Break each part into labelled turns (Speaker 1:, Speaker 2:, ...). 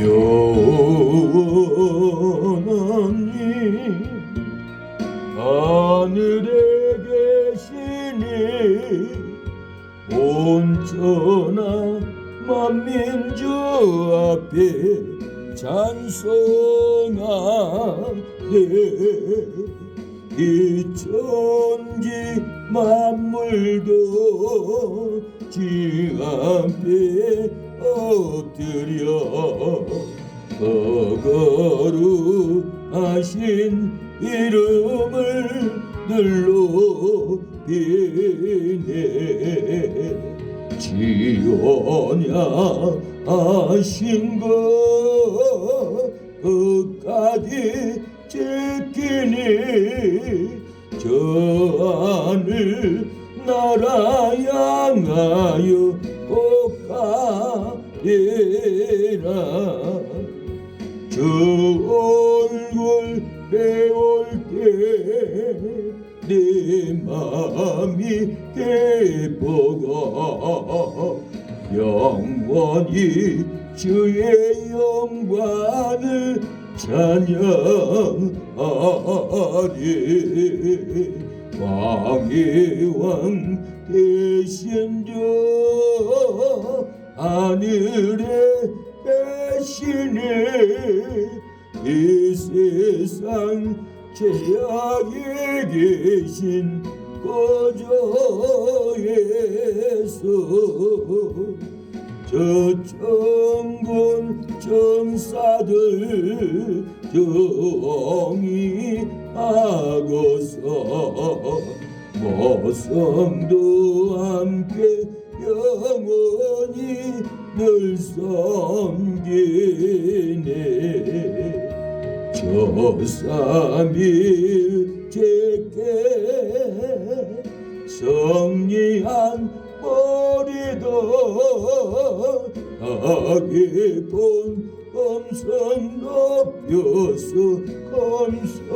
Speaker 1: 영원하니 하늘에 계시니 온천하 만민주 앞에 찬송하네. 이 천지 만물도 주 앞에 엎드려 거룩하신 이름을 늘로 비네. 지어냐하신 것 끝까지 지키니 저 하늘 나라 향하여 꼭 가리라. 저 얼굴 배울 때 내 맘이 기뻐가 영원히 주의 영광을 찬양하리. 왕의 왕 되신 주 하늘에 계시니 이 세상 최악에 계신 거저 예수. 저 천군 천사들 정의하고서 모성도 함께 영원히 늘 섬기네. 저 삼일 제게 성리한 머리도 하게 본 검성 높여서 검서려.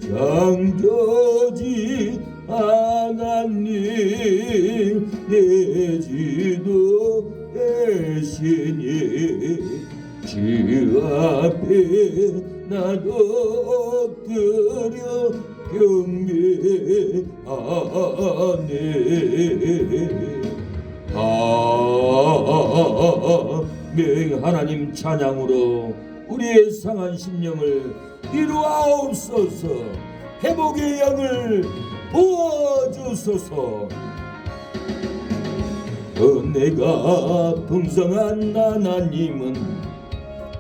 Speaker 1: 창조지 하나님 내지도 대신이 주 앞에 나도 엎드려 경배하네. 아멘. 하나님 찬양으로 우리의 상한 심령을 이루옵소서. 회복의 양을 부어주소서. 은혜가 풍성한 하나님은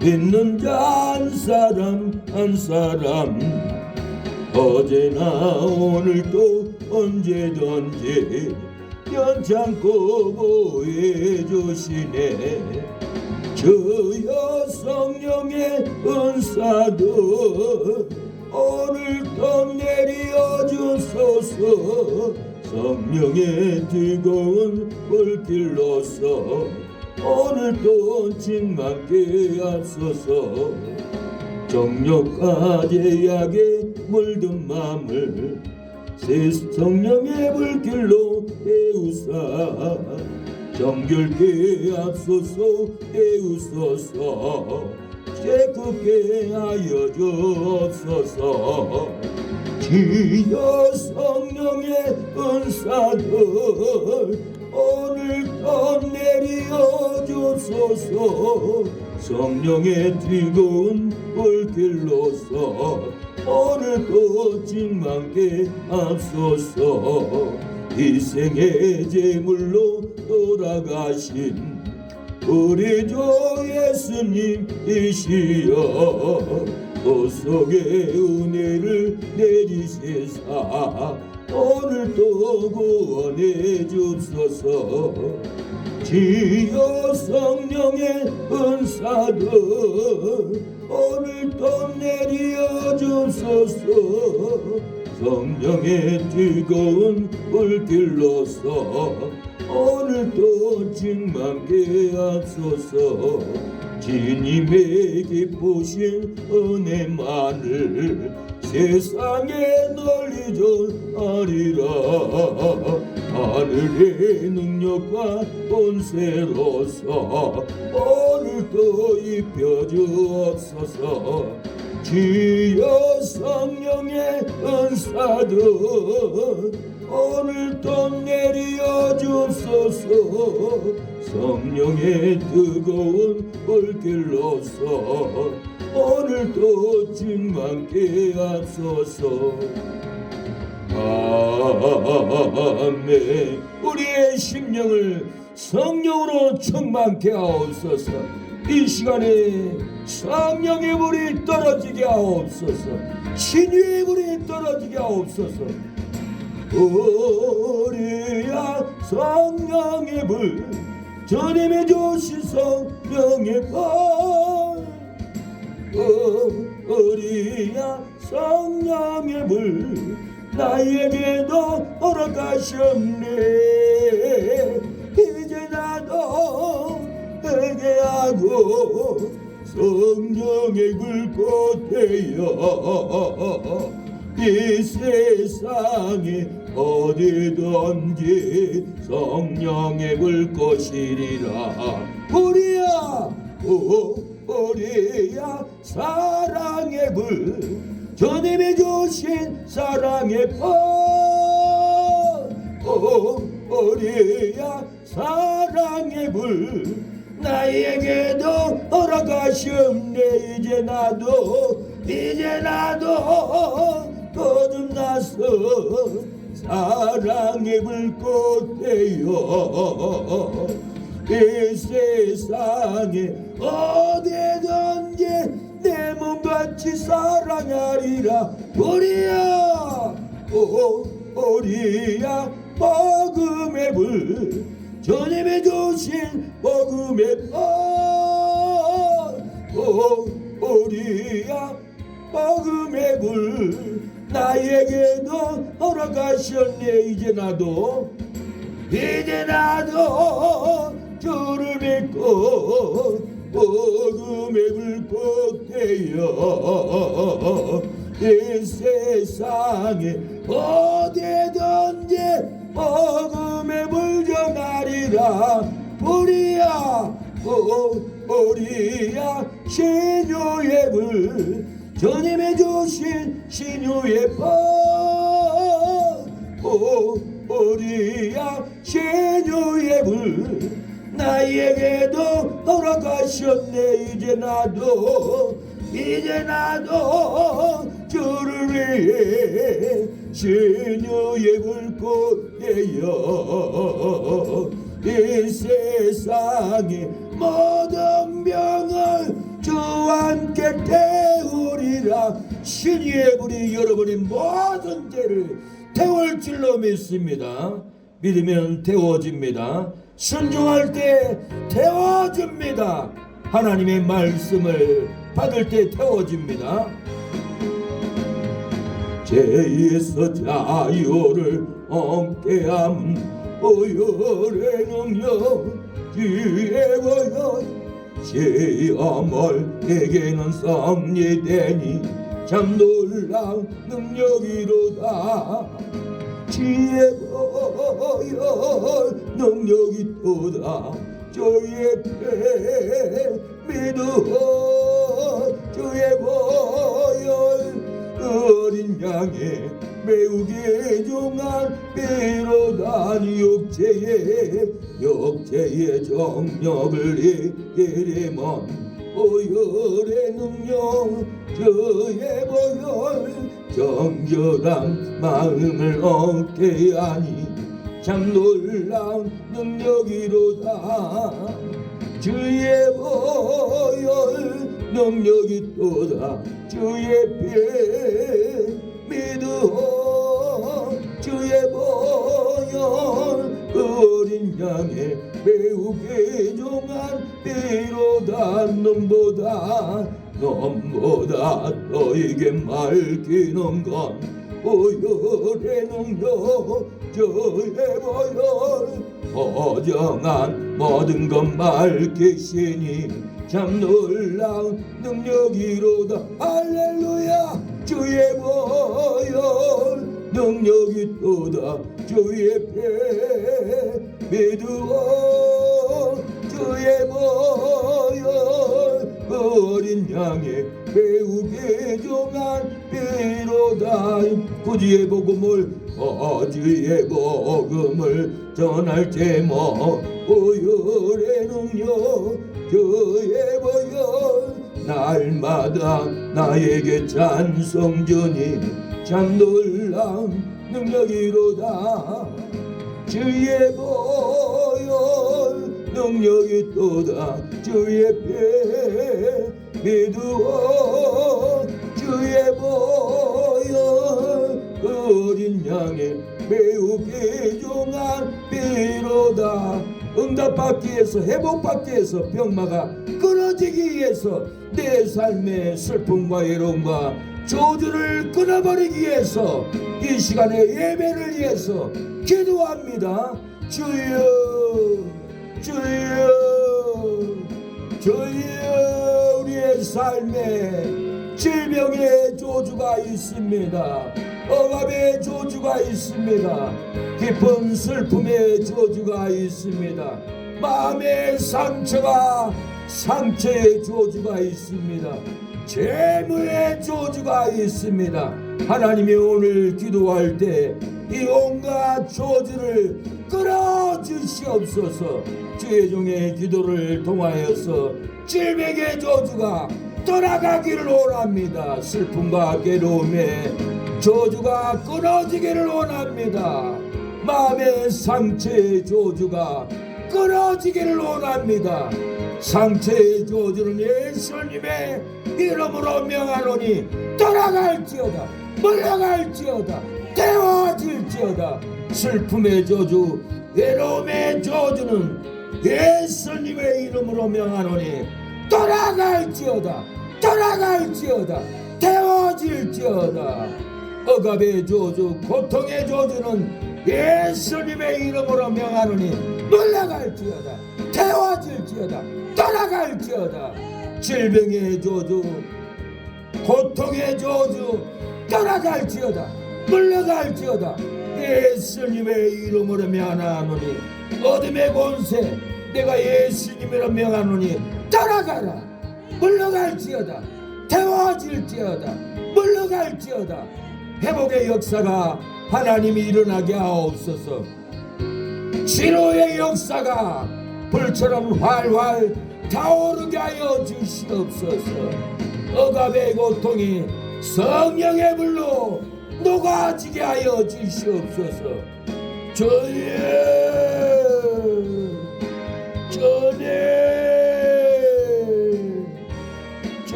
Speaker 1: 믿는 자 한 사람 한 사람 어제나 오늘도 언제든지 연창고 보여주시네. 주여 성령의 은사도 오늘도 내려 주소서. 성령의 뜨거운 불길로서 오늘도 충만케 하소서. 정욕과 제약에 물든 맘을 새 성령의 불길로 깨우사 정결케 하소서. 깨우소서. 깨끗게 하여 주옵소서. 주여 성령의 은사들 오늘도 내려 주소서. 성령의 뜨거운 불길로서 오늘도 충만케 하소서. 희생의 제물로 돌아가신 우리 주 예수님이시여 보석의 은혜를 내리시사 오늘도 구원해 주소서. 주여 성령의 은사들 오늘도 내려 주소서. 성령의 뜨거운 불길로서 오늘도 충만케 하소서. 주님의 기쁘신 은혜만을 새 세상에 널리 전하리라. 하늘의 능력과 권세로서 오늘도 입혀주옵소서. 주여 성령의 은사들 오늘도 내려 주소서. 성령의 뜨거운 불길로서 오늘도 충만케 하소서. 아멘. 우리의 심령을 성령으로 충만케 하옵소서. 이 시간에 성령의 불이 떨어지게 하옵소서. 신유의 불이 떨어지게 하옵소서. 우리야 성령의 불, 주님의 주신 성령의 불. 우리야 성령의 불, 나에게도 허락하셨네. 이제 나도 회개하고 성령의 불꽃 되어 이 세상에 어디든지 성령의 불꽃이리라. 우리야 우리야 사랑의 불, 주님이 주신 사랑의 불. 우리야 사랑의 불, 나에게도 허락하셨네. 이제 나도 거듭나서 사랑의 불꽃 되어 이 세상에 어디든지 내 몸같이 사랑하리라. 우리야 복음의 불, 주님이 주신 복음의 불. 우리야 복음의 불, 나에게도 허락하셨네. 이제 나도 주를 믿고 복음의 불꽃 되어 이 세상에 어디든지 복음의 불 전하리라. 우리야 신유의 불, 주님이 주신 신유의 불. 우리야 신유의 불, 나에게도 허락하셨네. 이제 나도 주를 위해 신유의 불꽃 되어 이 세상에 모든 병을 주와 함께 태우리라. 신유의 불이 여러분의 모든 죄를 태울 줄로 믿습니다. 믿으면 태워집니다. 순종할 때 태워집니다. 하나님의 말씀을 받을 때 태워집니다. 죄에서 자유를 얻게 함, 오열의 능력 주의 보여. 시험을 내게는 섭리되니 참 놀라운 능력이로다. 지혜 보여 능력이 또다. 주의 배 믿어 주의 보여. 어린 양의 매우 귀중한 비로다. 육체의 정력을 이기려면 오열의 능력 주의 보혈, 정결한 마음을 얻게 하니 참 놀라운 능력이로다. 주의 보혈 능력이 또다. 주의 피 믿어 주의 보혈. 어린 양의 매우 귀중한 피로다. nom보다 너에게 말기는 건 오열의 능력 주의 보혈. 어정한 모든 것 말기시니 참 놀라운 능력이로다. 할렐루야 주의 보혈 능력이 또다 주의 배 믿으오 주의 보혈 어린 양의 매우 귀중한 피로다 구주의 복음을 주의 복음을 전할 제목 보혈의 능력 주의 보혈 날마다 나에게 찬송 주니 참 놀라운 능력이로다 주의 보혈 능력이 또다 주의 배 믿으오 주의 보혈 어린 양의 매우 귀중한 피로다 응답받기 위해서 회복받기 위해서 병마가 끊어지기 위해서 내 삶의 슬픔과 외로움과 저주를 끊어버리기 위해서 이 시간에 예배를 위해서 기도합니다. 주여 주여 주여 우리의 삶에 질병의 저주가 있습니다. 억압의 저주가 있습니다. 깊은 슬픔의 저주가 있습니다. 마음의 상처의 저주가 있습니다. 재물의 저주가 있습니다. 하나님이 오늘 기도할 때 이 온갖 저주를 끌어주시옵소서. 주의 종의 기도를 통하여서 질병의 저주가 떠나가기를 원합니다. 슬픔과 괴로움의 저주가 끊어지기를 원합니다. 마음의 상처의 저주가 끊어지기를 원합니다. 상처의 저주는 예수님의 이름으로 명하노니 떠나갈지어다 물러갈지어다 태워질지어다. 슬픔의 저주 외로움의 저주는 예수님의 이름으로 명하노니 떠나갈지어다 태워질지어다. 억압의 저주 고통의 저주는 예수님의 이름으로 명하노니 물러갈지어다 태워질지어다 떠나갈지어다. 질병의 저주 고통의 저주 떠나갈지어다 물러갈지어다. 예수님의 이름으로 명하노니 어둠의 권세 내가 예수님으로 명하노니 떠나가라 물러갈지어다 태워질지어다 물러갈지어다. 회복의 역사가 하나님이 일어나게 하옵소서. 치료의 역사가 불처럼 활활 타오르게 하여 주시옵소서. 억압의 고통이 성령의 불로 녹아지게 하여 주시옵소서. 주여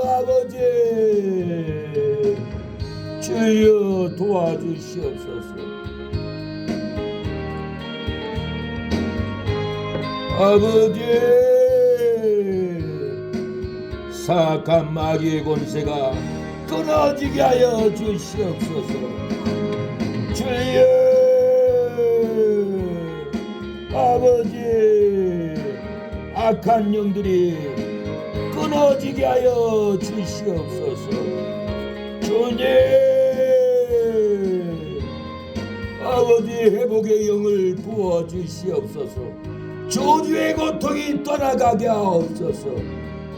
Speaker 1: 아버지 주여 도와주시옵소서. 아버지 사악한 마귀의 권세가 끊어지게 하여 주시옵소서. 주여 아버지 악한 영들이 끊어지게 하여 주시옵소서. 주님 아버지 회복의 영을 부어주시옵소서. 저주의 고통이 떠나가게 하옵소서.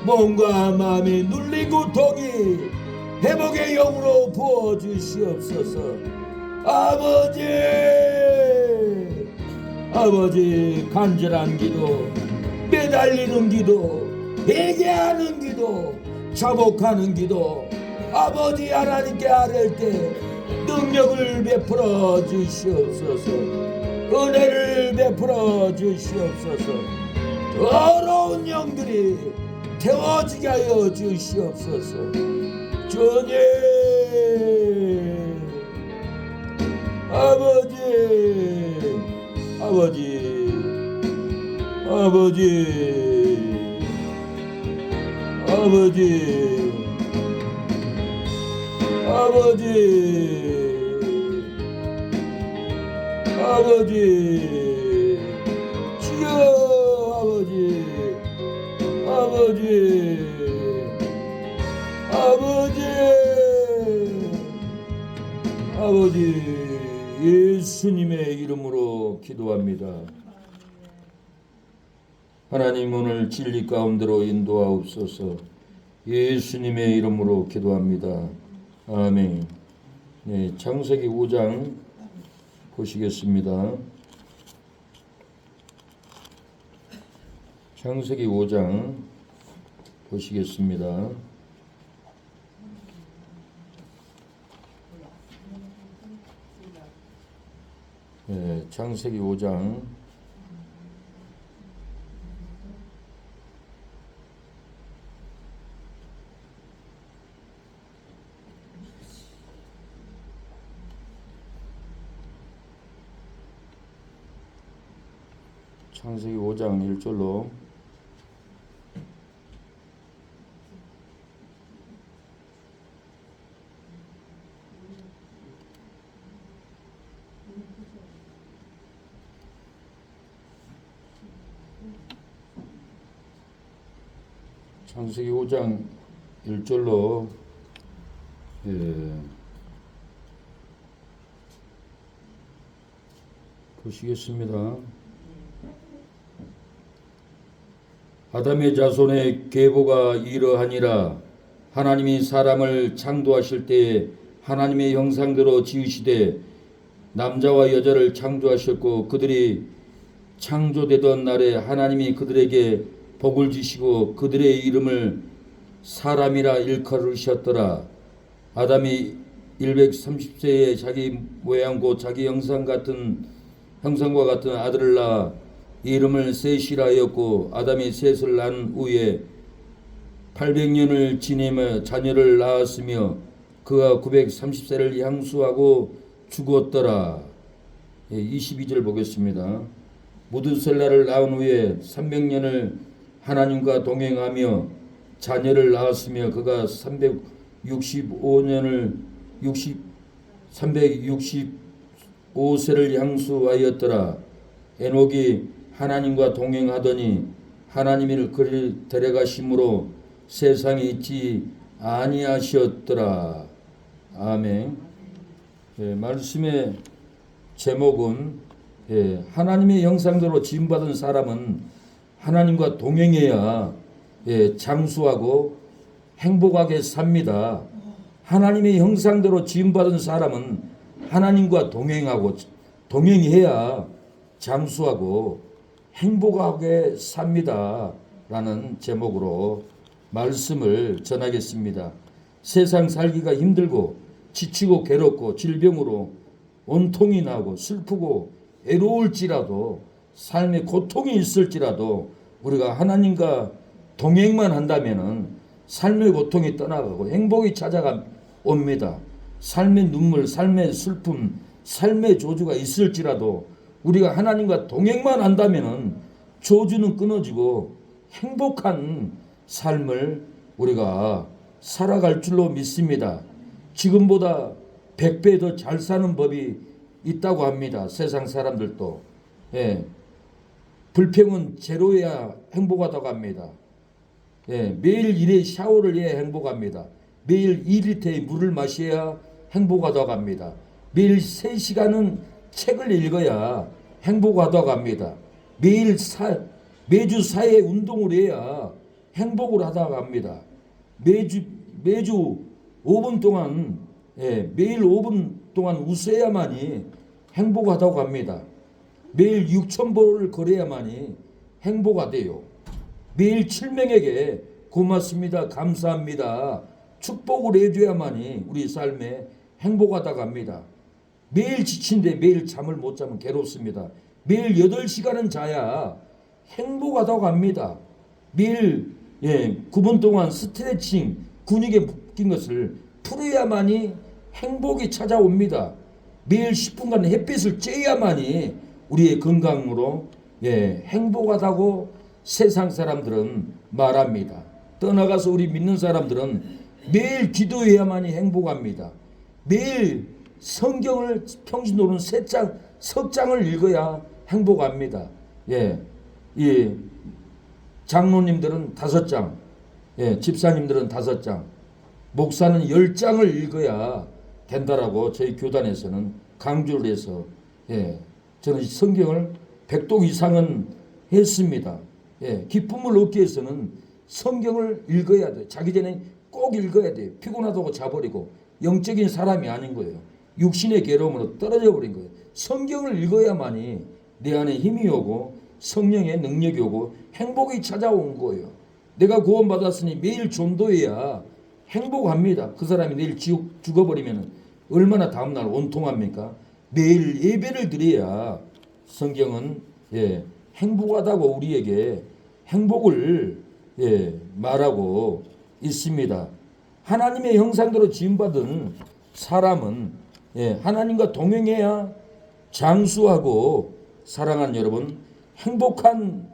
Speaker 1: 몸과 마음이 눌린 고통이 회복의 영으로 부어주시옵소서. 아버지 간절한 기도 매달리는 기도 회개하는 기도 자복하는 기도 아버지 하나님께 아뢰 때 능력을 베풀어 주시옵소서. 은혜를 베풀어 주시옵소서. 더러운 영들이 태워지게 하여 주시옵소서. 주님 아버지 주여 아버지 아버지 예수님의 이름으로 기도합니다. 하나님 오늘 진리 가운데로 인도하옵소서. 예수님의 이름으로 기도합니다. 아멘. 네, 창세기 5장 보시겠습니다. 창세기 5장 보시겠습니다. 네, 창세기 5장 창세기 5장 1절로 창세기 5장 1절로 보시겠습니다. 아담의 자손의 계보가 이러하니라. 하나님이 사람을 창조하실 때에 하나님의 형상대로 지으시되 남자와 여자를 창조하셨고 그들이 창조되던 날에 하나님이 그들에게 복을 주시고 그들의 이름을 사람이라 일컬으셨더라. 아담이 130세에 자기 모양 곧 자기 형상과 같은 아들을 낳아 이름을 셋이라 하였고 아담이 셋을 낳은 후에 800년을 지내며 자녀를 낳았으며 그가 930세를 향수하고 죽었더라. 22절 보겠습니다. 무드셀라를 낳은 후에 300년을 하나님과 동행하며 자녀를 낳았으며 그가 365세를 향수하였더라. 에녹이 하나님과 동행하더니 하나님이 그를 데려가심으로 세상에 있지 아니하셨더라. 아멘. 말씀의 제목은 하나님의 형상대로 지음받은 사람은 하나님과 동행해야 장수하고 행복하게 삽니다. 하나님의 형상대로 지음받은 사람은 하나님과 동행해야 장수하고 행복하게 삽니다. 라는 제목으로 말씀을 전하겠습니다. 세상 살기가 힘들고 지치고 괴롭고 질병으로 온통이 나고 슬프고 애로울지라도 삶에 고통이 있을지라도 우리가 하나님과 동행만 한다면은 삶의 고통이 떠나가고 행복이 찾아옵니다. 삶의 눈물, 삶의 슬픔, 삶의 저주가 있을지라도 우리가 하나님과 동행만 한다면은 저주는 끊어지고 행복한 삶을 우리가 살아갈 줄로 믿습니다. 지금보다 100배 더 잘 사는 법이 있다고 합니다. 세상 사람들도. 불평은 제로해야 행복하다고 합니다. 매일 일에 샤워를 해야 행복합니다. 매일 2리터의 물을 마셔야 행복하다고 합니다. 매일 3시간은 책을 읽어야 행복하다고 합니다. 매주 사회 운동을 해야 행복을 하다고 합니다. 매주 5분 동안 매일 5분 동안 웃어야만이 행복하다고 합니다. 매일 6,000보를 걸어야만이 행복하대요. 매일 7명에게 고맙습니다, 감사합니다, 축복을 해줘야만이 우리 삶에 행복하다고 합니다. 매일 지친데 매일 잠을 못 자면 괴롭습니다. 매일 8시간은 자야 행복하다고 합니다. 매일 9분 동안 스트레칭, 근육에 묶인 것을 풀어야만이 행복이 찾아옵니다. 매일 10분간 햇빛을 쬐야만이 우리의 건강으로 행복하다고 세상 사람들은 말합니다. 떠나가서 우리 믿는 사람들은 매일 기도해야만이 행복합니다. 매일 성경을 평신도는 석 장을 읽어야 행복합니다. 장로님들은 5장, 집사님들은 5장, 목사는 10장을 읽어야 된다라고 저희 교단에서는 강조를 해서 저는 성경을 100독 이상은 했습니다. 기쁨을 얻기 위해서는 성경을 읽어야 돼. 자기 전에 꼭 읽어야 돼. 피곤하다고 자버리고 영적인 사람이 아닌 거예요. 육신의 괴로움으로 떨어져 버린 거예요. 성경을 읽어야만이 내 안에 힘이 오고 성령의 능력이 오고 행복이 찾아온 거예요. 내가 구원받았으니 매일 전도해야 행복합니다. 그 사람이 내일 죽어버리면 얼마나 다음날 원통합니까? 매일 예배를 드려야 성경은 행복하다고 우리에게 행복을 말하고 있습니다. 하나님의 형상대로 지음받은 사람은 하나님과 동행해야 장수하고 사랑하는 여러분 행복한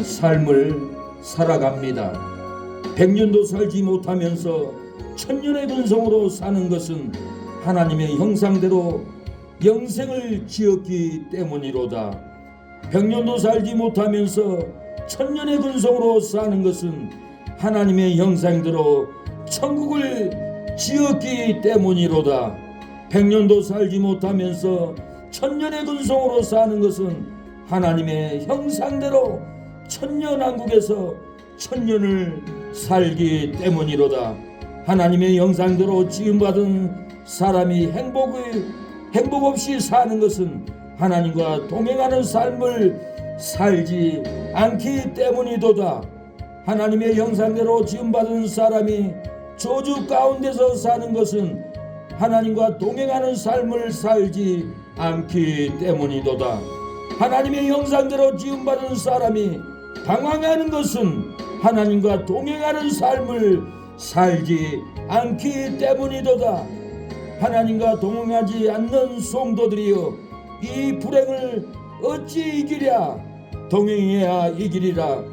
Speaker 1: 삶을 살아갑니다. 100년도 살지 못하면서 천년의 근성으로 사는 것은 하나님의 형상대로 영생을 지었기 때문이로다. 100년도 살지 못하면서 천년의 근성으로 사는 것은 하나님의 형상대로 천국을 지었기 때문이로다. 100년도 살지 못하면서 천년의 근성으로 사는 것은 하나님의 형상대로 천년왕국에서 천년을 살기 때문이로다. 하나님의 형상대로 지음받은 사람이 행복 없이 사는 것은 하나님과 동행하는 삶을 살지 않기 때문이도다. 하나님의 형상대로 지음받은 사람이 저주 가운데서 사는 것은 하나님과 동행하는 삶을 살지 않기 때문이도다. 하나님의 형상대로 지음받은 사람이 방황하는 것은 하나님과 동행하는 삶을 살지 않기 때문이도다. 하나님과 동행하지 않는 성도들이여 이 불행을 어찌 이기랴. 동행해야 이기리라.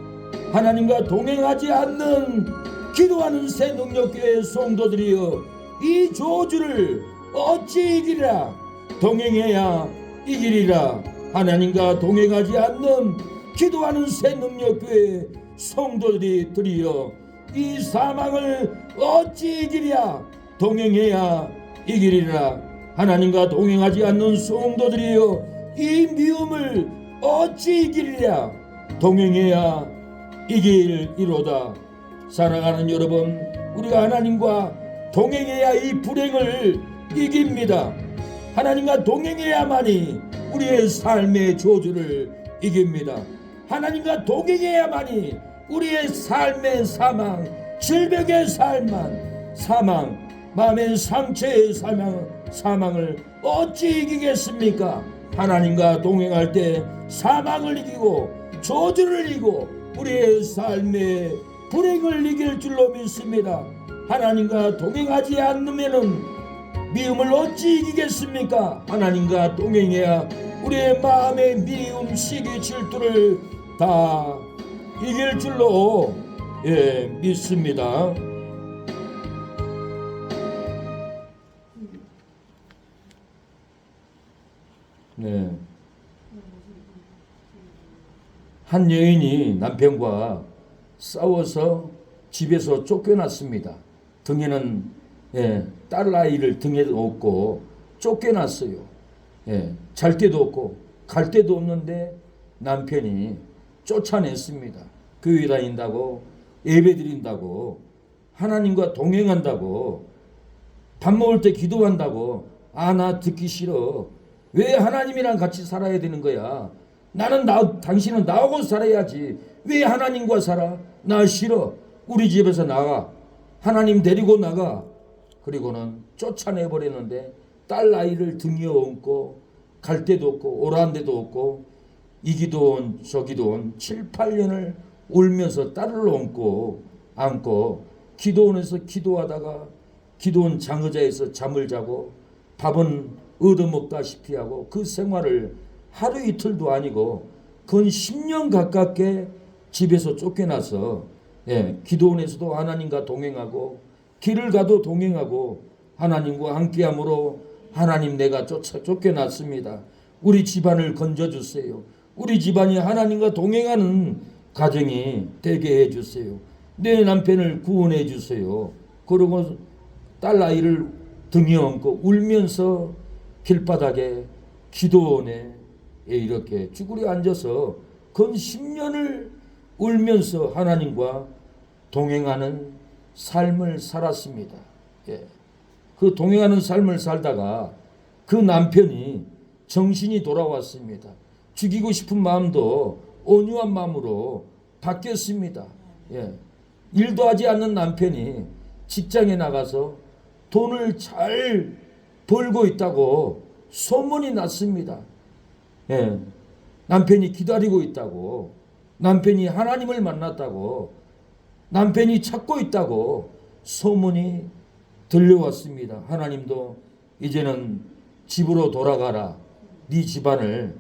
Speaker 1: 하나님과 동행하지 않는 기도하는 새 능력교회 성도들이여 이 저주를 어찌 이기리라. 동행해야 이기리라. 하나님과 동행하지 않는 기도하는 새 능력교회 성도들이여 이 사망을 어찌 이기랴. 동행해야 이기리라. 하나님과 동행하지 않는 성도들이여 이 미움을 어찌 이기리랴. 동행해야 이길이로다. 사랑하는 여러분, 우리가 하나님과 동행해야 이 불행을 이깁니다. 하나님과 동행해야만이 우리의 삶의 저주를 이깁니다. 하나님과 동행해야만이 우리의 삶의 사망, 질병의 사망, 마음의 상처의 사망을 어찌 이기겠습니까? 하나님과 동행할 때 사망을 이기고 저주를 이기고 우리의 삶의 불행을 이길 줄로 믿습니다. 하나님과 동행하지 않으면은 미움을 어찌 이기겠습니까? 하나님과 동행해야 우리의 마음의 미움, 시기, 질투를 다 이길 줄로 믿습니다. 한 여인이 남편과 싸워서 집에서 쫓겨났습니다. 등에는 딸 아이를 등에 업고 쫓겨났어요. 잘 데도 없고 갈 데도 없는데 남편이 쫓아냈습니다. 교회 다닌다고, 예배 드린다고, 하나님과 동행한다고, 밥 먹을 때 기도한다고. 나 듣기 싫어. 왜 하나님이랑 같이 살아야 되는 거야? 당신은 나하고 살아야지. 왜 하나님과 살아? 나 싫어. 우리 집에서 나가. 하나님 데리고 나가. 그리고는 쫓아내버리는데 딸 아이를 등에 얹고 갈 데도 없고 오라는 데도 없고 이기도 온 저기도 온 7, 8년을 울면서 딸을 안고 기도원에서 기도하다가 기도원 장의자에서 잠을 자고 밥은 얻어먹다시피 하고 그 생활을 하루 이틀도 아니고 건 10년 가깝게 집에서 쫓겨나서 기도원에서도 하나님과 동행하고 길을 가도 동행하고 하나님과 함께함으로 하나님 내가 쫓겨났습니다. 우리 집안을 건져주세요. 우리 집안이 하나님과 동행하는 가정이 되게 해주세요. 내 남편을 구원해 주세요. 그리고 딸 아이를 등에 얹고 울면서 길바닥에 기도원에 이렇게 쭈그려 앉아서 근 10년을 울면서 하나님과 동행하는 삶을 살았습니다. 예. 그 동행하는 삶을 살다가 그 남편이 정신이 돌아왔습니다. 죽이고 싶은 마음도 온유한 마음으로 바뀌었습니다. 예. 일도 하지 않는 남편이 직장에 나가서 돈을 잘 벌고 있다고 소문이 났습니다. 예. 남편이 기다리고 있다고, 남편이 하나님을 만났다고, 남편이 찾고 있다고 소문이 들려왔습니다. 하나님도 이제는 집으로 돌아가라. 네 집안을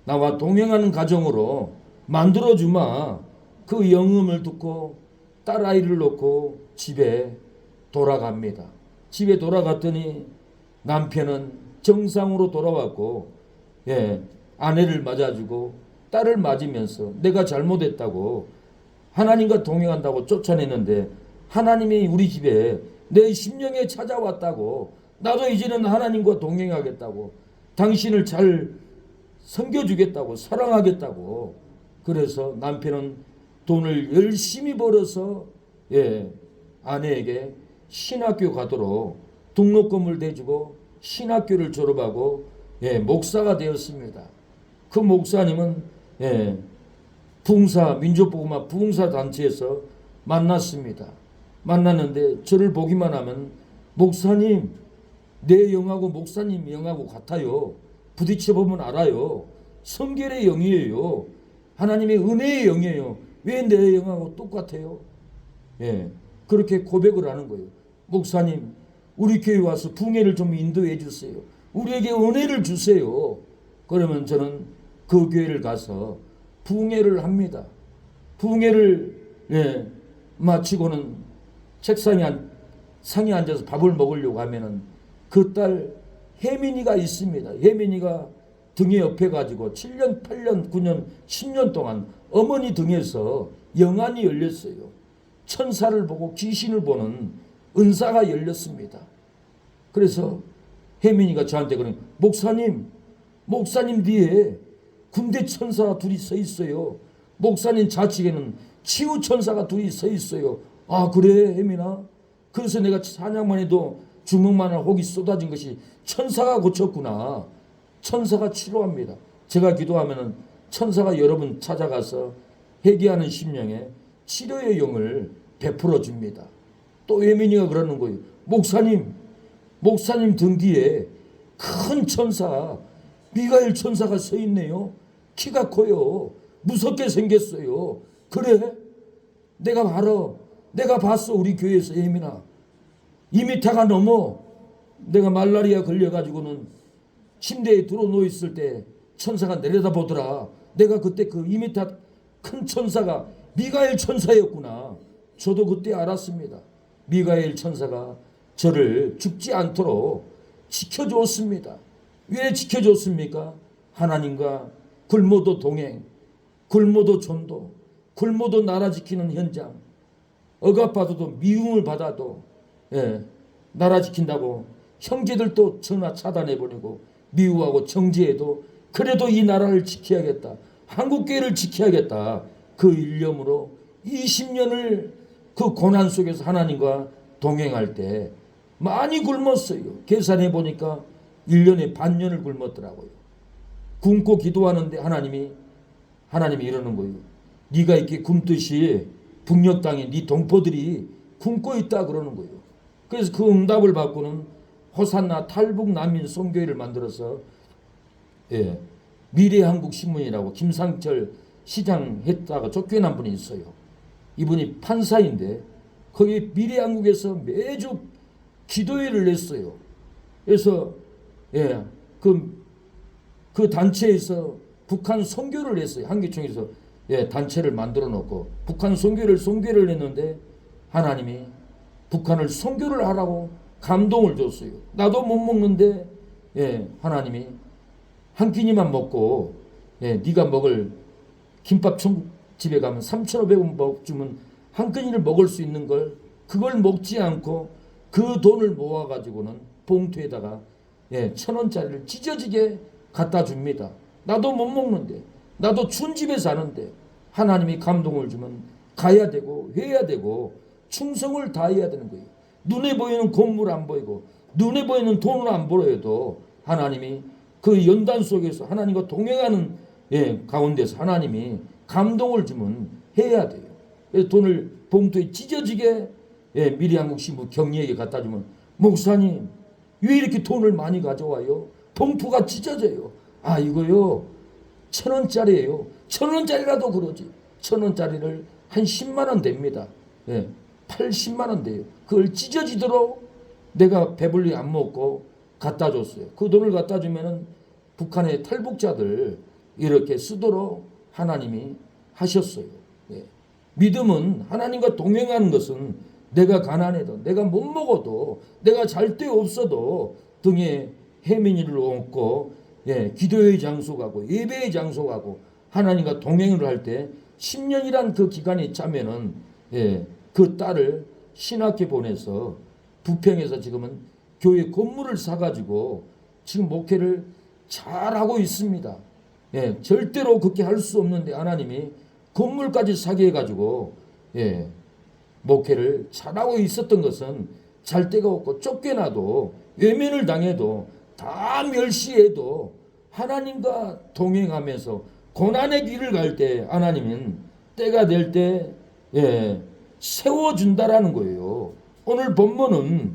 Speaker 1: 나와 동행하는 가정으로 만들어주마. 그 영음을 듣고 딸아이를 놓고 집에 돌아갑니다. 집에 돌아갔더니 남편은 정상으로 돌아왔고, 예, 아내를 맞아주고 딸을 맞으면서 내가 잘못했다고 하나님과 동행한다고 쫓아냈는데 하나님이 우리 집에 내 심령에 찾아왔다고, 나도 이제는 하나님과 동행하겠다고, 당신을 잘 섬겨주겠다고, 사랑하겠다고. 그래서 남편은 돈을 열심히 벌어서 아내에게 신학교 가도록 등록금을 대주고 신학교를 졸업하고 목사가 되었습니다. 그 목사님은 부흥사 민족복음화 부흥사 단체에서 만났습니다. 만났는데 저를 보기만 하면 목사님, 내 영하고 목사님 영하고 같아요. 부딪혀보면 알아요. 성결의 영이에요. 하나님의 은혜의 영이에요. 왜 내 영하고 똑같아요? 그렇게 고백을 하는 거예요. 목사님, 우리 교회 와서 부흥회를 좀 인도해 주세요. 우리에게 은혜를 주세요. 그러면 저는 그 교회를 가서 부흥회를 합니다. 부흥회를 마치고는 상에 앉아서 밥을 먹으려고 하면은 그 딸 혜민이가 있습니다. 혜민이가 등에 업혀가지고 7년, 8년, 9년, 10년 동안 어머니 등에서 영안이 열렸어요. 천사를 보고 귀신을 보는 은사가 열렸습니다. 그래서 혜민이가 저한테 그러는, 목사님 뒤에 군대 천사 둘이 서 있어요. 목사님 좌측에는 치유 천사가 둘이 서 있어요. 아, 그래 혜민아? 그래서 내가 찬양만 해도 주먹만한 혹이 쏟아진 것이 천사가 고쳤구나. 천사가 치료합니다. 제가 기도하면은 천사가 여러분 찾아가서 회개하는 심령에 치료의 영을 베풀어 줍니다. 또 예민이가 그러는 거예요. 목사님 등 뒤에 큰 천사 미가엘 천사가 서 있네요. 키가 커요. 무섭게 생겼어요. 그래? 내가 봤어. 우리 교회에서 예민아. 2미터가 넘어. 내가 말라리아 걸려가지고는 침대에 들어 누워있을 때 천사가 내려다보더라. 내가 그때 그 2미터 큰 천사가 미가엘 천사였구나. 저도 그때 알았습니다. 미가엘 천사가 저를 죽지 않도록 지켜주었습니다. 왜 지켜줬습니까? 하나님과 굶어도 동행, 굶어도 전도, 굶어도 나라 지키는 현장, 억압받아도 미움을 받아도 나라 지킨다고 형제들도 전화 차단해버리고 미워하고 정죄해도 그래도 이 나라를 지켜야겠다, 한국교회를 지켜야겠다, 그 일념으로 20년을 그 고난 속에서 하나님과 동행할 때 많이 굶었어요. 계산해 보니까 1년에 반년을 굶었더라고요. 굶고 기도하는데 하나님이 이러는 거예요. 네가 이렇게 굶듯이 북녘 땅에 네 동포들이 굶고 있다 그러는 거예요. 그래서 그 응답을 받고는 호산나 탈북 난민 선교회를 만들어서 미래한국신문이라고 김상철 시장 했다가 쫓겨난 분이 있어요. 이분이 판사인데 거기 미래한국에서 매주 기도회를 냈어요. 그래서 그 단체에서 북한 선교를 했어요. 한기총에서 단체를 만들어 놓고 북한 선교를 했는데 하나님이 북한을 선교를 하라고 감동을 줬어요. 나도 못 먹는데 하나님이 한 끼니만 먹고 네가 먹을 김밥 집에 가면 3,500원 주면 한 끼니를 먹을 수 있는 걸 그걸 먹지 않고 그 돈을 모아가지고는 봉투에다가 1,000원짜리를 찢어지게 갖다 줍니다. 나도 못 먹는데, 나도 춘 집에 사는데 하나님이 감동을 주면 가야 되고 해야 되고 충성을 다해야 되는 거예요. 눈에 보이는 건물 안 보이고 눈에 보이는 돈은 안 보여도 하나님이 그 연단 속에서 하나님과 동행하는 가운데서 하나님이 감동을 주면 해야 돼요. 그래서 돈을 봉투에 찢어지게 미리 한국 신부 경리에게 갖다 주면, 목사님 왜 이렇게 돈을 많이 가져와요? 봉투가 찢어져요. 아, 이거요 1,000원짜리예요. 1,000원짜리라도 그러지. 1,000원짜리를 한 10만 원 됩니다. 80만 원 돼요. 그걸 찢어지도록 내가 배불리 안 먹고 갖다 줬어요. 그 돈을 갖다 주면은 북한의 탈북자들 이렇게 쓰도록 하나님이 하셨어요. 믿음은 하나님과 동행하는 것은 내가 가난해도, 내가 못 먹어도, 내가 잘 데 없어도 등에 해민이를 얹고 기도의 장소 가고 예배의 장소 가고 하나님과 동행을 할 때 10년이란 그 기간이 짜면은 그 딸을 신학교 보내서 부평에서 지금은 교회 건물을 사가지고 지금 목회를 잘하고 있습니다. 절대로 그렇게 할 수 없는데 하나님이 건물까지 사게 해가지고 목회를 잘하고 있었던 것은 잘 데가 없고 쫓겨나도 외면을 당해도 다 멸시해도 하나님과 동행하면서 고난의 길을 갈 때 하나님은 때가 될 때 세워준다라는 거예요. 오늘 본문은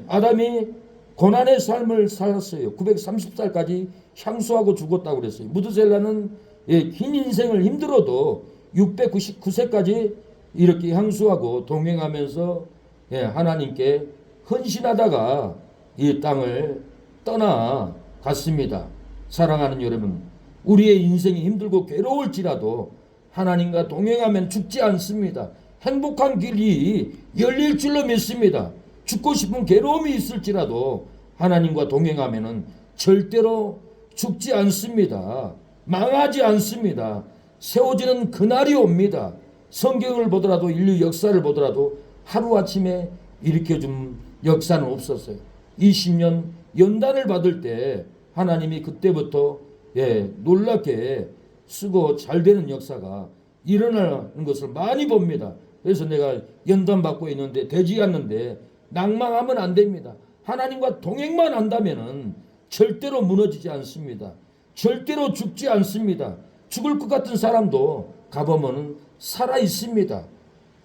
Speaker 1: 아담이 고난의 삶을 살았어요. 930살까지 향수하고 죽었다고 그랬어요. 무드셀라는 긴 인생을 힘들어도 699세까지 이렇게 향수하고 동행하면서 하나님께 헌신하다가 이 땅을 떠나갔습니다. 사랑하는 여러분, 우리의 인생이 힘들고 괴로울지라도 하나님과 동행하면 죽지 않습니다. 행복한 길이 열릴 줄로 믿습니다. 죽고 싶은 괴로움이 있을지라도 하나님과 동행하면 절대로 죽지 않습니다. 망하지 않습니다. 세워지는 그날이 옵니다. 성경을 보더라도 인류 역사를 보더라도 하루아침에 일으켜준 역사는 없었어요. 20년 연단을 받을 때 하나님이 그때부터 놀랍게 쓰고 잘 되는 역사가 일어나는 것을 많이 봅니다. 그래서 내가 연단 받고 있는데 되지 않는데 낭망하면 안 됩니다. 하나님과 동행만 한다면은 절대로 무너지지 않습니다. 절대로 죽지 않습니다. 죽을 것 같은 사람도 가보면은 살아 있습니다.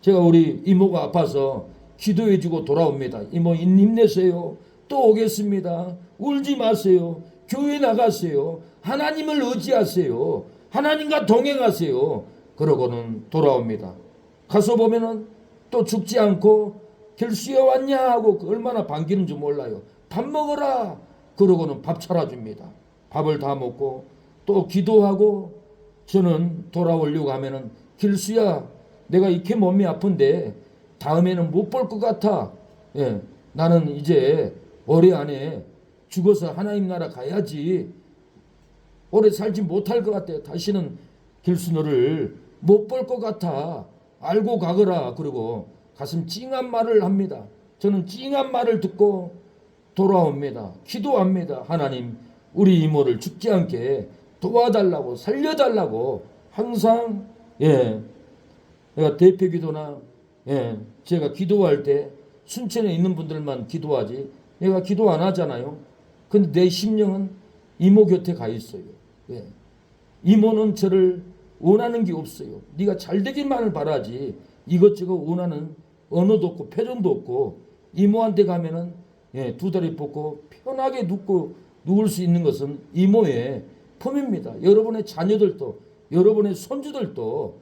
Speaker 1: 제가 우리 이모가 아파서 기도해주고 돌아옵니다. 이모 힘내세요. 또 오겠습니다. 울지 마세요. 교회 나가세요. 하나님을 의지하세요. 하나님과 동행하세요. 그러고는 돌아옵니다. 가서 보면은 또 죽지 않고 결수에 왔냐 하고 얼마나 반기는 줄 몰라요. 밥 먹어라. 그러고는 밥 차려줍니다. 밥을 다 먹고 또 기도하고 저는 돌아오려고 하면은 길수야, 내가 이렇게 몸이 아픈데 다음에는 못 볼 것 같아. 나는 이제 올해 안에 죽어서 하나님 나라 가야지. 오래 살지 못할 것 같아. 다시는 길수 너를 못 볼 것 같아. 알고 가거라. 그리고 가슴 찡한 말을 합니다. 저는 찡한 말을 듣고 돌아옵니다. 기도합니다. 하나님, 우리 이모를 죽지 않게 도와달라고 살려달라고 항상 내가 대표 기도나 제가 기도할 때 순천에 있는 분들만 기도하지 내가 기도 안 하잖아요. 근데 내 심령은 이모 곁에 가 있어요. 이모는 저를 원하는 게 없어요. 네가 잘 되기만을 바라지 이것저것 원하는 언어도 없고 표정도 없고 이모한테 가면은 두 다리 뻗고 편하게 눕고 누울 수 있는 것은 이모의 품입니다. 여러분의 자녀들도 여러분의 손주들도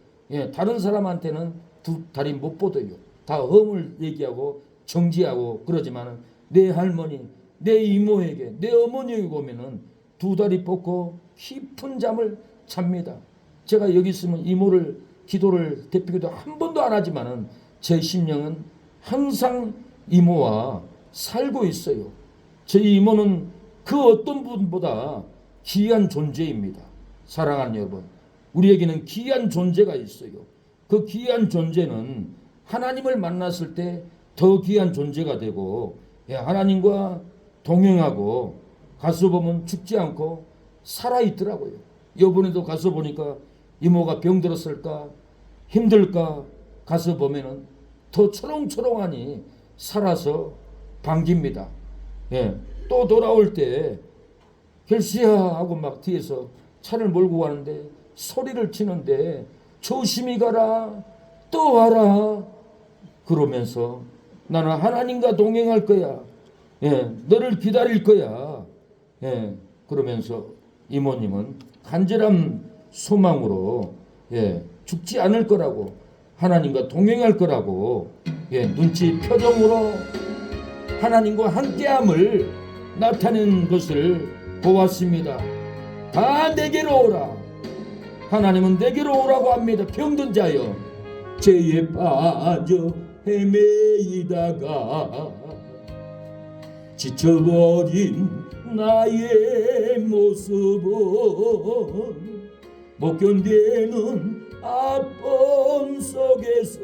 Speaker 1: 다른 사람한테는 두 다리 못 뻗어요. 다 허물 얘기하고 정지하고 그러지만은 내 할머니, 내 이모에게, 내 어머니에게 오면은 두 다리 뻗고 깊은 잠을 잡니다. 제가 여기 있으면 이모를 기도를 대표기도 한 번도 안 하지만은 제 심령은 항상 이모와 살고 있어요. 저희 이모는 그 어떤 분보다 귀한 존재입니다. 사랑하는 여러분, 우리에게는 귀한 존재가 있어요. 그 귀한 존재는 하나님을 만났을 때 더 귀한 존재가 되고 하나님과 동행하고 가서 보면 죽지 않고 살아있더라고요. 이번에도 가서 보니까 이모가 병들었을까 힘들까 가서 보면은 더 초롱초롱하니 살아서 반깁니다. 예, 또 돌아올 때 결시야 하고 막 뒤에서 차를 몰고 가는데 소리를 치는데 조심히 가라 또 와라 그러면서 나는 하나님과 동행할 거야. 예, 너를 기다릴 거야. 예, 그러면서 이모님은 간절한 소망으로 예, 죽지 않을 거라고 하나님과 동행할 거라고 예, 눈치 표정으로 하나님과 함께함을 나타낸 것을 보았습니다. 다 내게로 오라. 하나님은 내게로 오라고 합니다. 병든 자여 죄에 빠져 헤매이다가 지쳐버린 나의 모습은 못 견디는 아픔 속에서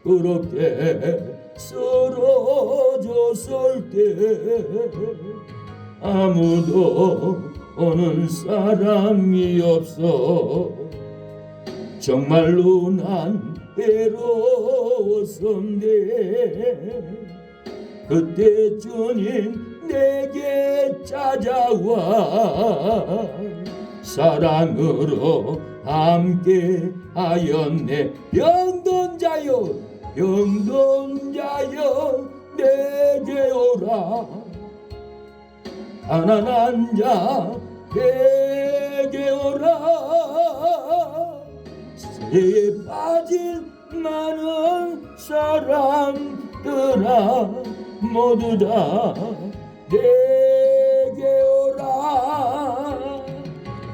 Speaker 1: 그렇게 쓰러졌을 때 아무도 오는 사람이 없어 정말로 난 외로웠었는데 그때 주님 내게 찾아와 사랑으로 함께 하였네. 병든 자여 내게 오라. 가난한 자 내게 오라. 세에 빠진 많은 사람들아 모두 다 내게 오라.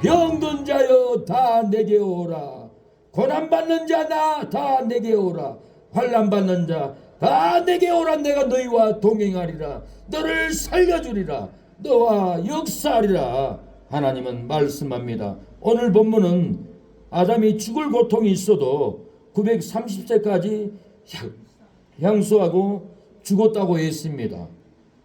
Speaker 1: 병든 자여 다 내게 오라. 고난받는 자나 다 내게 오라. 환난받는 자 다 내게 오라. 내가 너희와 동행하리라. 너를 살려주리라. 너와 역사하리라. 하나님은 말씀합니다. 오늘 본문은 아담이 죽을 고통이 있어도 930세까지 향수하고 죽었다고 했습니다.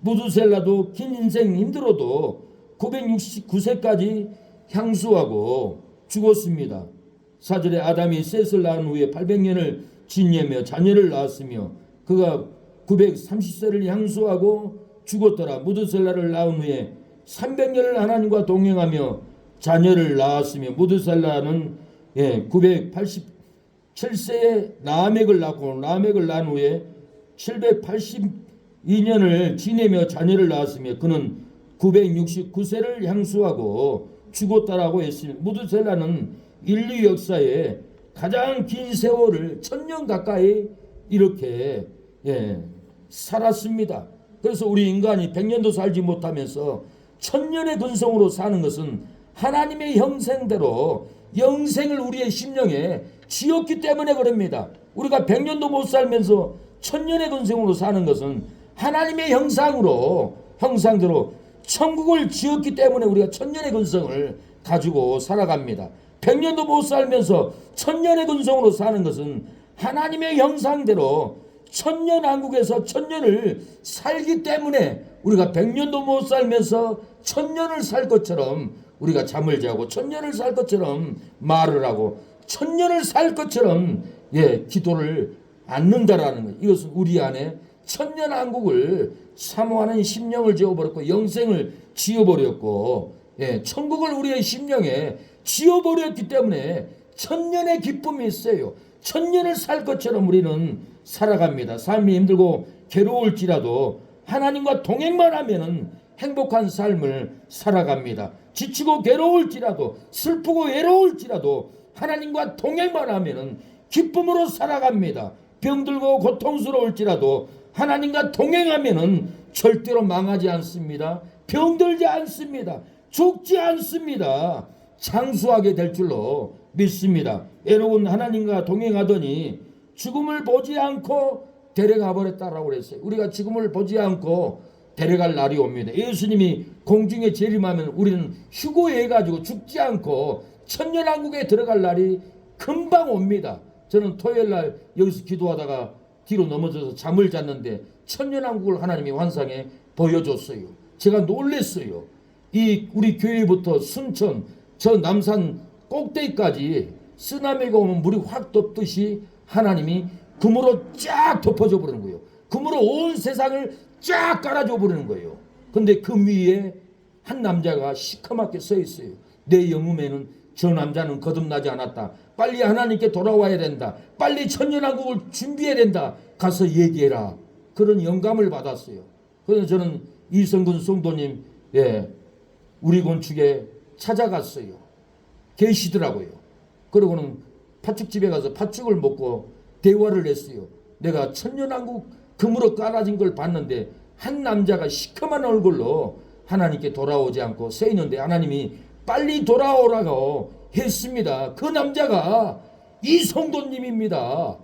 Speaker 1: 무두셀라도 긴 인생 힘들어도 969세까지 향수하고 죽었습니다. 4절에 아담이 셋을 낳은 후에 800년을 지내며 자녀를 낳았으며 그가 930세를 향수하고 죽었더라. 무두셀라를 낳은 후에 300년을 하나님과 동행하며 자녀를 낳았으며 무두셀라는 987세에 라멕을 낳고 라멕을 낳은 후에 782년을 지내며 자녀를 낳았으며 그는 969세를 향수하고 죽었다라고 했습니다. 무두셀라는 인류 역사에 가장 긴 세월을 1000년 가까이 이렇게 살았습니다. 그래서 우리 인간이 100년도 살지 못하면서 1000년의 근성으로 사는 것은 하나님의 형상대로 영생을 우리의 심령에 지었기 때문에 그럽니다. 우리가 100년도 못 살면서 1000년의 근성으로 사는 것은 하나님의 형상대로 천국을 지었기 때문에 우리가 1000년의 근성을 가지고 살아갑니다. 100년도 못 살면서 1000년의 근성으로 사는 것은 하나님의 형상대로 1000년 한국에서 1000년을 살기 때문에 우리가 100년도 못 살면서 1000년을 살 것처럼 우리가 잠을 자고 1000년을 살 것처럼 말을 하고 1000년을 살 것처럼 기도를 않는다라는 것. 이것은 우리 안에 1000년 한국을 사모하는 심령을 지어버렸고 영생을 지어버렸고 천국을 우리의 심령에 지어버렸기 때문에 1000년의 기쁨이 있어요. 1000년을 살 것처럼 우리는 살아갑니다. 삶이 힘들고 괴로울지라도 하나님과 동행만 하면은 행복한 삶을 살아갑니다. 지치고 괴로울지라도 슬프고 외로울지라도 하나님과 동행만 하면은 기쁨으로 살아갑니다. 병들고 고통스러울지라도 하나님과 동행하면은 절대로 망하지 않습니다. 병들지 않습니다. 죽지 않습니다. 장수하게 될 줄로 믿습니다. 애로운 하나님과 동행하더니 죽음을 보지 않고 데려가 버렸다라고 그랬어요. 우리가 죽음을 보지 않고 데려갈 날이 옵니다. 예수님이 공중에 재림하면 우리는 휴고해가지고 죽지 않고 천년왕국에 들어갈 날이 금방 옵니다. 저는 토요일 날 여기서 기도하다가 뒤로 넘어져서 잠을 잤는데 천년왕국을 하나님이 환상에 보여줬어요. 제가 놀랬어요. 이 우리 교회부터 순천 저 남산 꼭대기까지 쓰나미가 오면 물이 확 덮듯이 하나님이 금으로 쫙 덮어줘 버리는 거예요. 금으로 온 세상을 쫙 깔아줘 버리는 거예요. 근데 금 위에 한 남자가 시커멓게 써 있어요. 내 영음에는 저 남자는 거듭나지 않았다. 빨리 하나님께 돌아와야 된다. 빨리 천년왕국을 준비해야 된다. 가서 얘기해라. 그런 영감을 받았어요. 그래서 저는 이성근 성도님 우리 건축에 찾아갔어요. 계시더라고요. 그러고는 팥죽집에 가서 팥죽을 먹고 대화를 했어요. 내가 천년왕국 금으로 깔아진 걸 봤는데 한 남자가 시커먼 얼굴로 하나님께 돌아오지 않고 서 있는데 하나님이 빨리 돌아오라고 했습니다. 그 남자가 이 성도님입니다.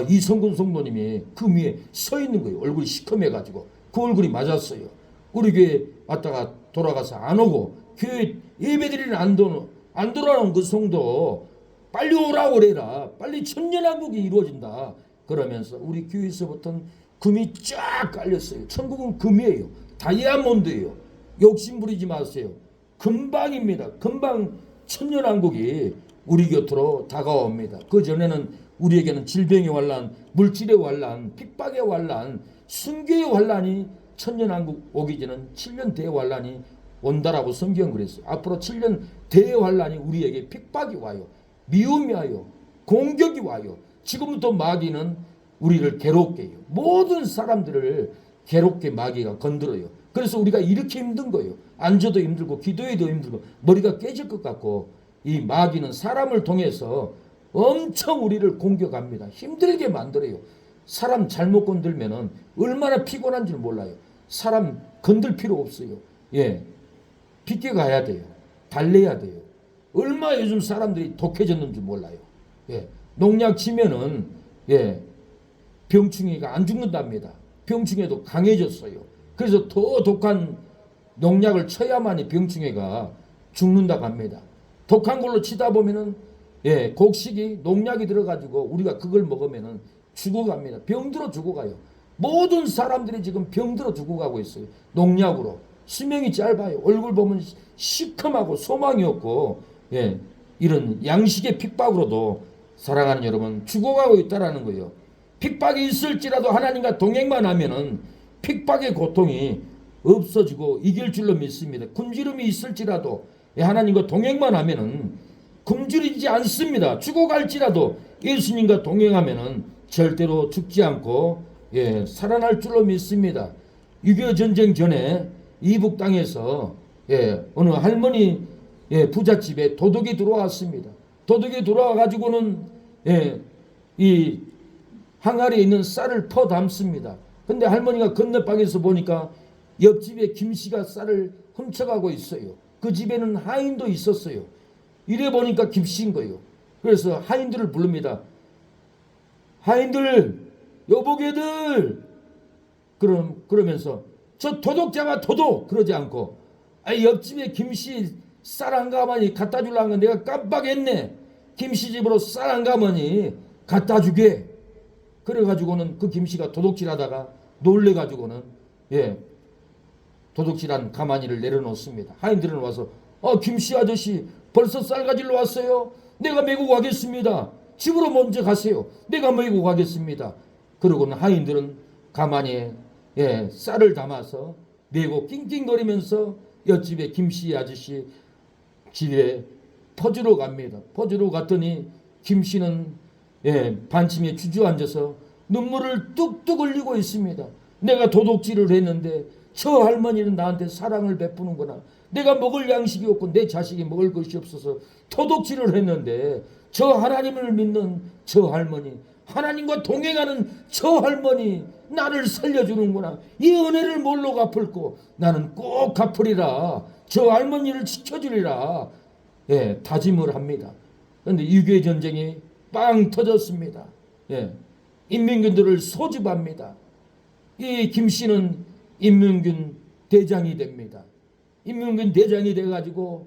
Speaker 1: 이성근 성도님이 그 위에 서 있는 거예요. 얼굴이 시커매가지고 그 얼굴이 맞았어요. 우리 교회 왔다가 돌아가서 안 오고 교회 예배드리는 안 돌아오는 그 성도 빨리 오라고 그래라. 빨리 천년왕국이 이루어진다. 그러면서 우리 교회에서부터는 금이 쫙 깔렸어요. 천국은 금이에요. 다이아몬드예요. 욕심 부리지 마세요. 금방입니다. 금방 천년왕국이 우리 곁으로 다가옵니다. 그 전에는 우리에게는 질병의 환란, 물질의 환란, 핍박의 환란, 순교의 환란이 천년왕국 오기 전은 7년 대환란이 온다라고 성경 그랬어요. 앞으로 7년 대환란이 우리에게 핍박이 와요. 미움이 와요. 공격이 와요. 지금부터 마귀는 우리를 괴롭게 해요. 모든 사람들을 괴롭게 마귀가 건드려요. 그래서 우리가 이렇게 힘든 거예요. 앉아도 힘들고 기도해도 힘들고 머리가 깨질 것 같고 이 마귀는 사람을 통해서 엄청 우리를 공격합니다. 힘들게 만들어요. 사람 잘못 건들면은 얼마나 피곤한 줄 몰라요. 사람 건들 필요 없어요. 비껴가야 돼요. 달래야 돼요. 얼마나 요즘 사람들이 독해졌는지 몰라요. 농약 치면은 병충해가 안 죽는답니다. 병충해도 강해졌어요. 그래서 더 독한 농약을 쳐야만이 병충해가 죽는다고 합니다. 독한 걸로 치다 보면은 곡식이 농약이 들어가지고 우리가 그걸 먹으면은 죽어갑니다. 병들어 죽어가요. 모든 사람들이 지금 병들어 죽어가고 있어요. 농약으로. 수명이 짧아요. 얼굴 보면 시커하고 소망이 없고 이런 양식의 핍박으로도 사랑하는 여러분 죽어가고 있다라는 거예요. 핍박이 있을지라도 하나님과 동행만 하면은 핍박의 고통이 없어지고 이길 줄로 믿습니다. 굶주림이 있을지라도 하나님과 동행만 하면은 굶주리지 않습니다. 죽어갈지라도 예수님과 동행하면은 절대로 죽지 않고 살아날 줄로 믿습니다. 6.25 전쟁 전에 이북 땅에서 어느 할머니 부잣집에 도둑이 들어왔습니다. 도둑이 들어와 가지고는 이 항아리에 있는 쌀을 퍼 담습니다. 근데 할머니가 건너방에서 보니까 옆집에 김씨가 쌀을 훔쳐가고 있어요. 그 집에는 하인도 있었어요. 이래 보니까 김씨인 거예요. 그래서 하인들을 부릅니다. 하인들, 여보게들. 그러면서 저 도둑자가 도둑 그러지 않고 옆집에 김씨 쌀 한 가마니 갖다 주려는 건 내가 깜빡했네. 김씨 집으로 쌀 한 가마니 갖다 주게. 그래가지고는 그 김씨가 도둑질하다가 놀래가지고는 도둑질한 가마니를 내려놓습니다. 하인들은 와서 김씨 아저씨 벌써 쌀 가지러 왔어요? 내가 메고 가겠습니다. 집으로 먼저 가세요. 내가 메고 가겠습니다. 그러고는 하인들은 가마니에 쌀을 담아서 메고 낑낑거리면서 옆집에 김씨 아저씨 집에 퍼주러 갑니다. 퍼주러 갔더니 김씨는 반침에 주저앉아서 눈물을 뚝뚝 흘리고 있습니다. 내가 도둑질을 했는데 저 할머니는 나한테 사랑을 베푸는구나. 내가 먹을 양식이 없고 내 자식이 먹을 것이 없어서 도둑질을 했는데 저 하나님을 믿는 저 할머니, 하나님과 동행하는 저 할머니 나를 살려주는구나. 이 은혜를 뭘로 갚을꼬? 나는 꼭 갚으리라. 저 할머니를 지켜주리라. 다짐을 합니다. 그런데 6.25 전쟁이 빵 터졌습니다. 인민군들을 소집합니다. 이 김씨는 인민군 대장이 됩니다. 인민군 대장이 돼가지고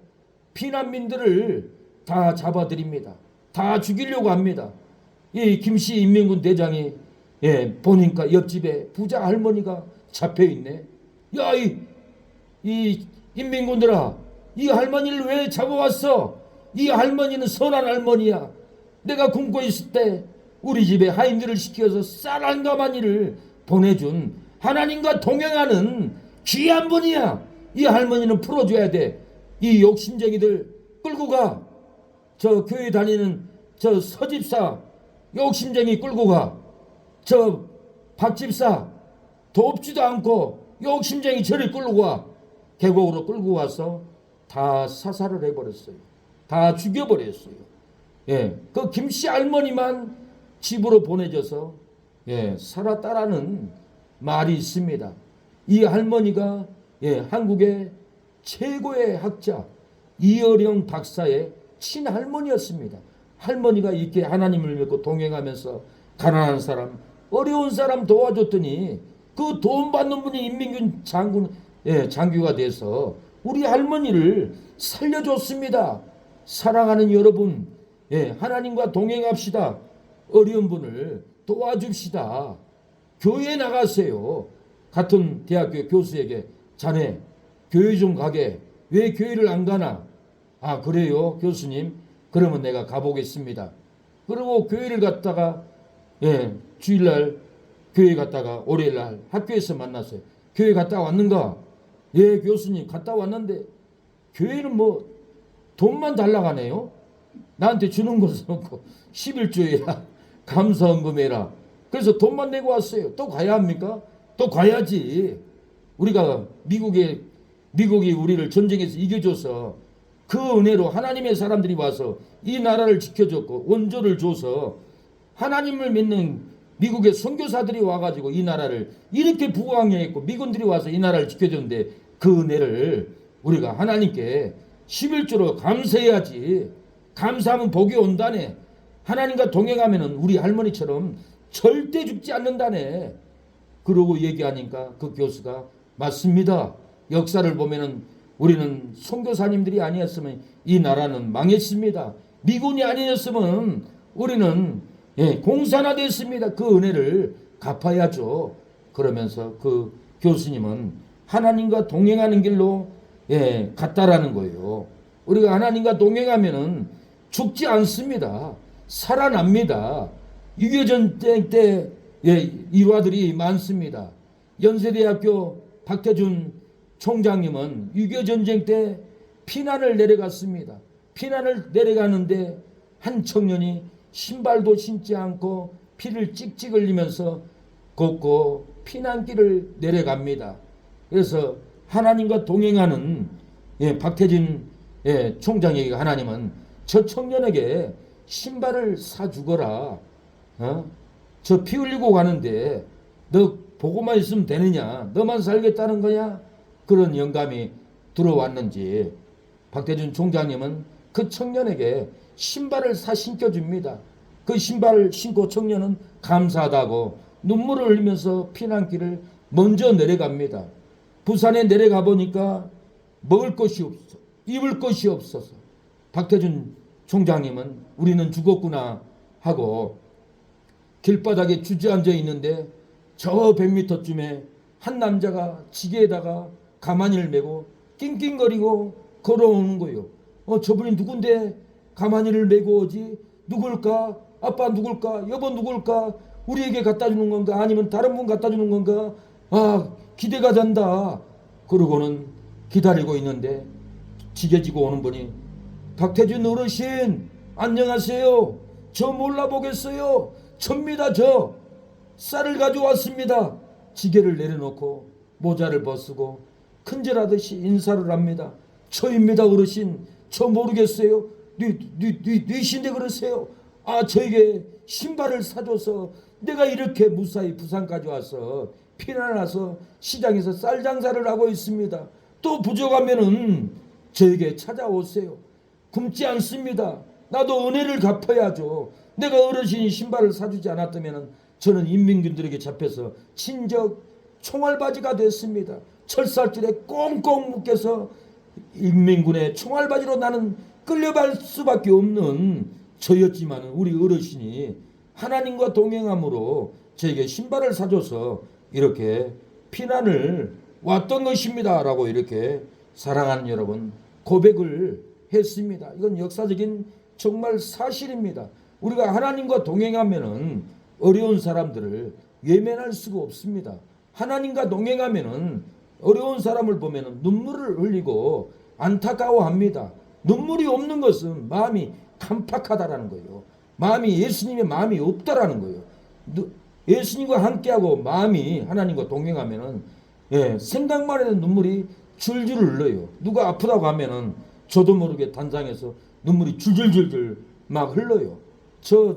Speaker 1: 피난민들을 다 잡아들입니다. 다 죽이려고 합니다. 이 김씨 인민군 대장이 보니까 옆집에 부자 할머니가 잡혀 있네. 야, 이 인민군들아, 이 할머니를 왜 잡아왔어? 이 할머니는 선한 할머니야. 내가 굶고 있을 때 우리 집에 하인들을 시켜서 쌀 한 가마니를 보내준 하나님과 동행하는 귀한 분이야. 이 할머니는 풀어줘야 돼. 이 욕심쟁이들 끌고 가. 저 교회 다니는 저 서집사 욕심쟁이 끌고 가. 저 박집사 돕지도 않고 욕심쟁이 저리 끌고 가. 계곡으로 끌고 와서 다 사살을 해버렸어요. 다 죽여버렸어요. 그 김씨 할머니만 집으로 보내져서 살았다라는 말이 있습니다. 이 할머니가 한국의 최고의 학자 이어령 박사의 친할머니였습니다. 할머니가 이렇게 하나님을 믿고 동행하면서 가난한 사람, 어려운 사람 도와줬더니 그 도움 받는 분이 인민군 장교가 돼서 우리 할머니를 살려줬습니다. 사랑하는 여러분, 하나님과 동행합시다. 어려운 분을 도와줍시다. 교회에 나가세요. 같은 대학교 교수에게 자네 교회 좀 가게. 왜 교회를 안 가나? 아, 그래요 교수님? 그러면 내가 가보겠습니다. 그리고 교회를 갔다가 주일날 교회 갔다가 월요일날 학교에서 만났어요. 교회 갔다 왔는가? 예 교수님 갔다 왔는데 교회는 뭐 돈만 달라가네요. 나한테 주는 것은 없고 11조야 감사헌금해라. 그래서 돈만 내고 왔어요. 또 가야 합니까? 또 가야지. 우리가 미국이 우리를 전쟁에서 이겨줘서 그 은혜로 하나님의 사람들이 와서 이 나라를 지켜줬고 원조를 줘서 하나님을 믿는 미국의 선교사들이 와가지고 이 나라를 이렇게 부강했고 미군들이 와서 이 나라를 지켜줬는데 그 은혜를 우리가 하나님께 11조로 감사해야지. 감사하면 복이 온다네. 하나님과 동행하면은 우리 할머니처럼 절대 죽지 않는다네. 그러고 얘기하니까 그 교수가 맞습니다. 역사를 보면은 우리는 선교사님들이 아니었으면 이 나라는 망했습니다. 미군이 아니었으면 우리는 공산화 됐습니다. 그 은혜를 갚아야죠. 그러면서 그 교수님은 하나님과 동행하는 길로 갔다라는 거예요. 우리가 하나님과 동행하면은 죽지 않습니다. 살아납니다. 6.25 전쟁 때 일화들이 많습니다. 연세대학교 박태준 총장님은 6.25 전쟁 때 피난을 내려갔습니다. 피난을 내려가는데 한 청년이 신발도 신지 않고 피를 찍찍 흘리면서 걷고 피난길을 내려갑니다. 그래서 하나님과 동행하는 박태진 총장에게 하나님은 저 청년에게 신발을 사주거라. 저 피 흘리고 가는데 너 보고만 있으면 되느냐? 너만 살겠다는 거냐? 그런 영감이 들어왔는지 박태준 총장님은 그 청년에게 신발을 사 신겨줍니다. 그 신발을 신고 청년은 감사하다고 눈물을 흘리면서 피난길을 먼저 내려갑니다. 부산에 내려가 보니까 먹을 것이 없어, 입을 것이 없어서 박태준 총장님은 우리는 죽었구나 하고 길바닥에 주저앉아 있는데 저 100m쯤에 한 남자가 지게에다가 가마니를 메고 낑낑거리고 걸어오는 거예요. 저분이 누군데 가마니를 메고 오지? 누굴까? 아빠 누굴까? 여보 누굴까? 우리에게 갖다 주는 건가? 아니면 다른 분 갖다 주는 건가? 아, 기대가 된다. 그러고는 기다리고 있는데 지게지고 오는 분이 박태준 어르신 안녕하세요. 저 몰라보겠어요. 접니다. 저 쌀을 가져왔습니다. 지게를 내려놓고 모자를 벗고 큰절하듯이 인사를 합니다. 저입니다 어르신. 저 모르겠어요. 뉘신데 그러세요. 아, 저에게 신발을 사줘서 내가 이렇게 무사히 부산까지 와서 피난 와서 시장에서 쌀 장사를 하고 있습니다. 또 부족하면은 저에게 찾아오세요. 굶지 않습니다. 나도 은혜를 갚아야죠. 내가 어르신이 신발을 사주지 않았다면 저는 인민군들에게 잡혀서 친적 총알바지가 됐습니다. 철살줄에 꽁꽁 묶여서 인민군의 총알바지로 나는 끌려갈 수밖에 없는 저였지만 우리 어르신이 하나님과 동행함으로 저에게 신발을 사줘서 이렇게 피난을 왔던 것입니다 라고 이렇게 사랑하는 여러분 고백을 했습니다. 이건 역사적인 정말 사실입니다. 우리가 하나님과 동행하면은 어려운 사람들을 외면할 수가 없습니다. 하나님과 동행하면은 어려운 사람을 보면은 눈물을 흘리고 안타까워합니다. 눈물이 없는 것은 마음이 깜팍하다라는 거예요. 마음이 예수님의 마음이 없다라는 거예요. 예수님과 함께하고 마음이 하나님과 동행하면은 생각만 해도 눈물이 줄줄 흘러요. 누가 아프다고 하면은 저도 모르게 단장에서 눈물이 줄줄줄줄 막 흘러요. 저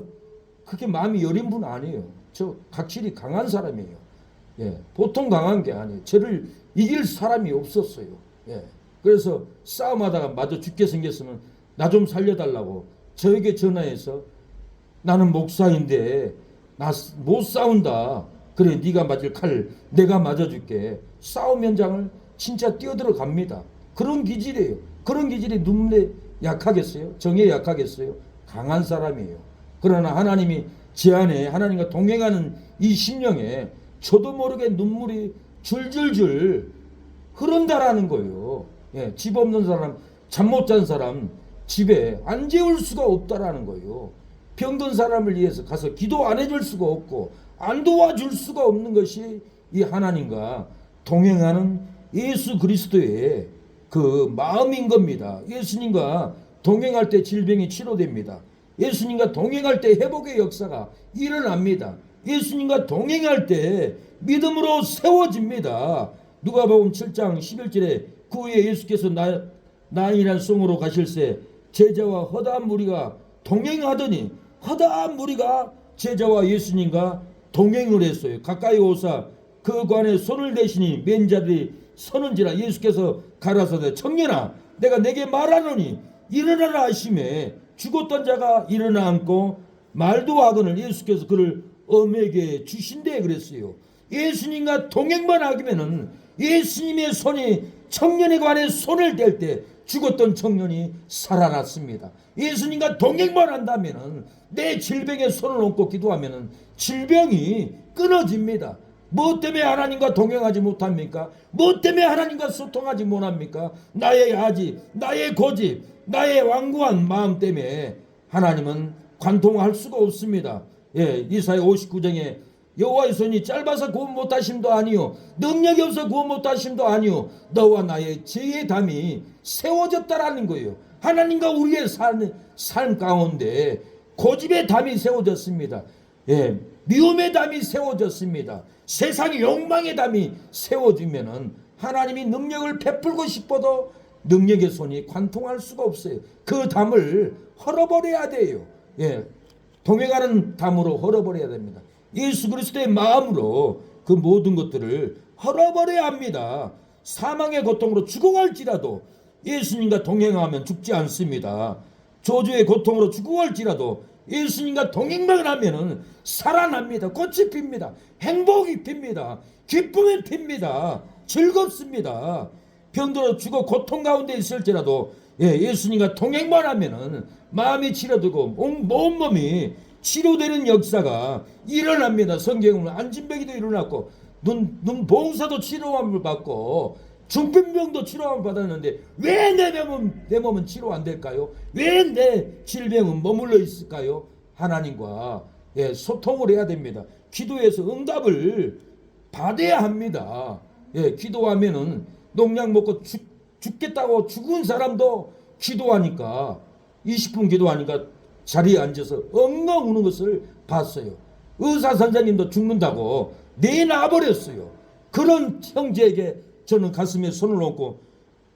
Speaker 1: 그렇게 마음이 여린 분 아니에요. 저 각질이 강한 사람이에요. 보통 강한 게 아니에요. 저를 이길 사람이 없었어요. 그래서 싸움하다가 마저 죽게 생겼으면 나 좀 살려달라고 저에게 전화해서 나는 목사인데 나 못 싸운다. 그래 네가 맞을 칼 내가 맞아줄게. 싸움 현장을 진짜 뛰어들어갑니다. 그런 기질이에요. 그런 기질이 눈물에 약하겠어요? 정에 약하겠어요? 강한 사람이에요. 그러나 하나님이 제 안에 하나님과 동행하는 이 심령에 저도 모르게 눈물이 줄줄줄 흐른다라는 거예요. 집 없는 사람, 잠 못 잔 사람 집에 안 재울 수가 없다라는 거예요. 병든 사람을 위해서 가서 기도 안 해줄 수가 없고 안 도와줄 수가 없는 것이 이 하나님과 동행하는 예수 그리스도의 그 마음인 겁니다. 예수님과 동행할 때 질병이 치료됩니다. 예수님과 동행할 때 회복의 역사가 일어납니다. 예수님과 동행할 때 믿음으로 세워집니다. 누가복음 7장 11절에 그 후에 예수께서 나인이란 성으로 가실새 제자와 허다한 무리가 동행하더니 허다한 무리가 제자와 예수님과 동행을 했어요. 가까이 오사 그 관에 손을 대시니 맨 자들이 서는지라 예수께서 가라사대 청년아 내가 내게 말하노니 일어나라 하시매 죽었던 자가 일어나 앉고 말도 하거늘 예수께서 그를 엄에게 주신대 그랬어요. 예수님과 동행만 하기면은 예수님의 손이 청년의 관에 손을 댈 때 죽었던 청년이 살아났습니다. 예수님과 동행만 한다면은 내 질병에 손을 얹고 기도하면은 질병이 끊어집니다. 뭐 때문에 하나님과 동행하지 못합니까? 뭐 때문에 하나님과 소통하지 못합니까? 나의 야지, 나의 고집, 나의 완고한 마음 때문에 하나님은 관통할 수가 없습니다. 이사야 59장에 여호와의 손이 짧아서 구원 못하심도 아니요 능력이 없어 구원 못하심도 아니요 너와 나의 죄의 담이 세워졌다라는 거예요. 하나님과 우리의 삶 가운데 고집의 담이 세워졌습니다. 미움의 담이 세워졌습니다. 세상의 욕망의 담이 세워지면은 하나님이 능력을 베풀고 싶어도 능력의 손이 관통할 수가 없어요. 그 담을 헐어버려야 돼요. 동행하는 담으로 헐어버려야 됩니다. 예수 그리스도의 마음으로 그 모든 것들을 헐어버려야 합니다. 사망의 고통으로 죽어갈지라도 예수님과 동행하면 죽지 않습니다. 저주의 고통으로 죽어갈지라도 예수님과 동행만 하면은 살아납니다. 꽃이 핍니다. 행복이 핍니다. 기쁨이 핍니다. 즐겁습니다. 병들어 죽어 고통 가운데 있을지라도 예수님과 동행만 하면은 마음이 치료되고 온몸이 치료되는 역사가 일어납니다. 성경은 안진뱅이도 일어났고 눈 봉사도 치료함을 받고 중풍병도 치료함을 받았는데 왜 내 몸은 치료 안 될까요? 왜 내 질병은 머물러 있을까요? 하나님과 소통을 해야 됩니다. 기도해서 응답을 받아야 합니다. 기도하면은 농약 먹고 죽겠다고 죽은 사람도 기도하니까 20분 기도하니까 자리에 앉아서 엉엉 우는 것을 봤어요. 의사 선생님도 죽는다고 내놔버렸어요. 그런 형제에게 저는 가슴에 손을 얹고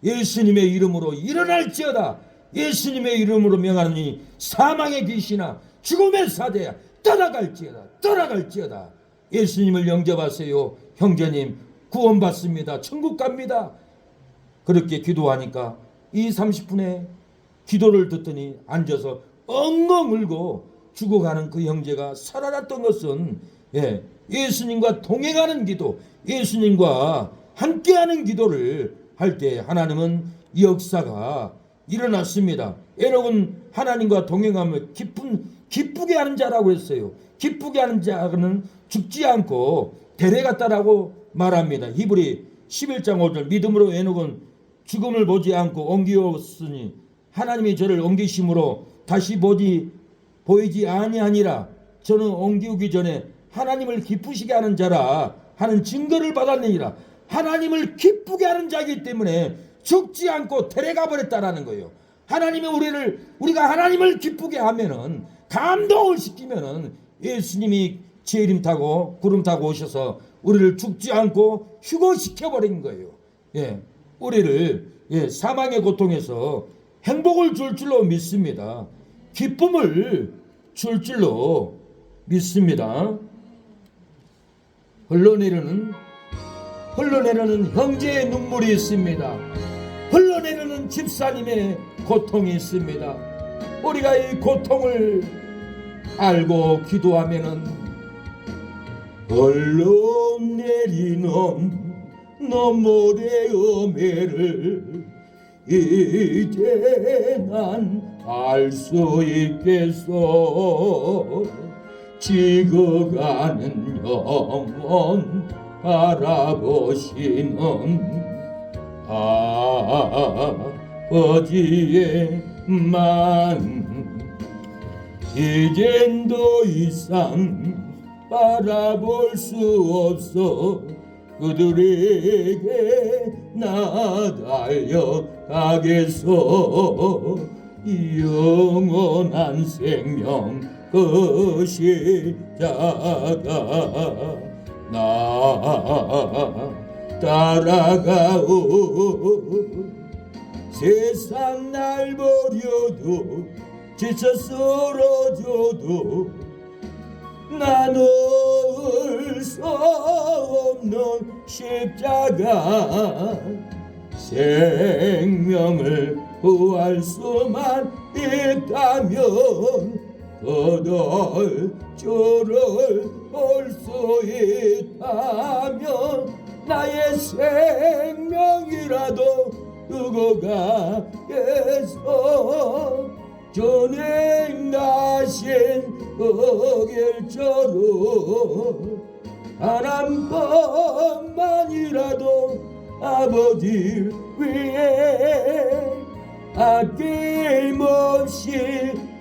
Speaker 1: 예수님의 이름으로 일어날지어다. 예수님의 이름으로 명하니 사망의 귀신아 죽음의 사대야 떠나갈지어다. 예수님을 영접하세요. 형제님 구원받습니다. 천국 갑니다. 그렇게 기도하니까 30분에 기도를 듣더니 앉아서 엉엉 울고 죽어가는 그 형제가 살아났던 것은 예수님과 동행하는 기도, 예수님과 함께하는 기도를 할 때 하나님은 이 역사가 일어났습니다. 에녹은 하나님과 동행하며 기쁘게 하는 자라고 했어요. 기쁘게 하는 자는 죽지 않고 데려갔다라고 말합니다. 히브리 11장 5절 믿음으로 에녹은 죽음을 보지 않고 옮기었으니 하나님이 저를 옮기심으로 다시 보이지 아니하니라. 저는 옮기기 전에 하나님을 기쁘시게 하는 자라 하는 증거를 받았느니라. 하나님을 기쁘게 하는 자이기 때문에 죽지 않고 데려가 버렸다라는 거예요. 하나님이 우리가 하나님을 기쁘게 하면은, 감동을 시키면은 예수님이 재림 타고 구름 타고 오셔서 우리를 죽지 않고 휴거시켜 버린 거예요. 예, 우리를 사망의 고통에서 행복을 줄 줄로 믿습니다. 기쁨을 줄 줄로 믿습니다. 흘러내리는 형제의 눈물이 있습니다. 흘러내리는 집사님의 고통이 있습니다. 우리가 이 고통을 알고 기도하면은 흘러내리는 눈물의 음해를 이제 난 알 수 있겠소. 지어가는 영혼 바라보시는 아버지의만 이젠 더 이상 바라볼 수 없어. 그들에게 나 달려가겠소. 영원한 생명 그 십자가 나 따라가오. 세상 날 버려도 지쳐 쓰러져도 나 놓을 수 없는 십자가. 생명을 구할 수만 있다면 그들 줄을 올 수 있다면 나의 생명이라도 두고 가겠어. 주님 가신 그 길처럼 단 한 번만이라도 아버지 위에 아낌없이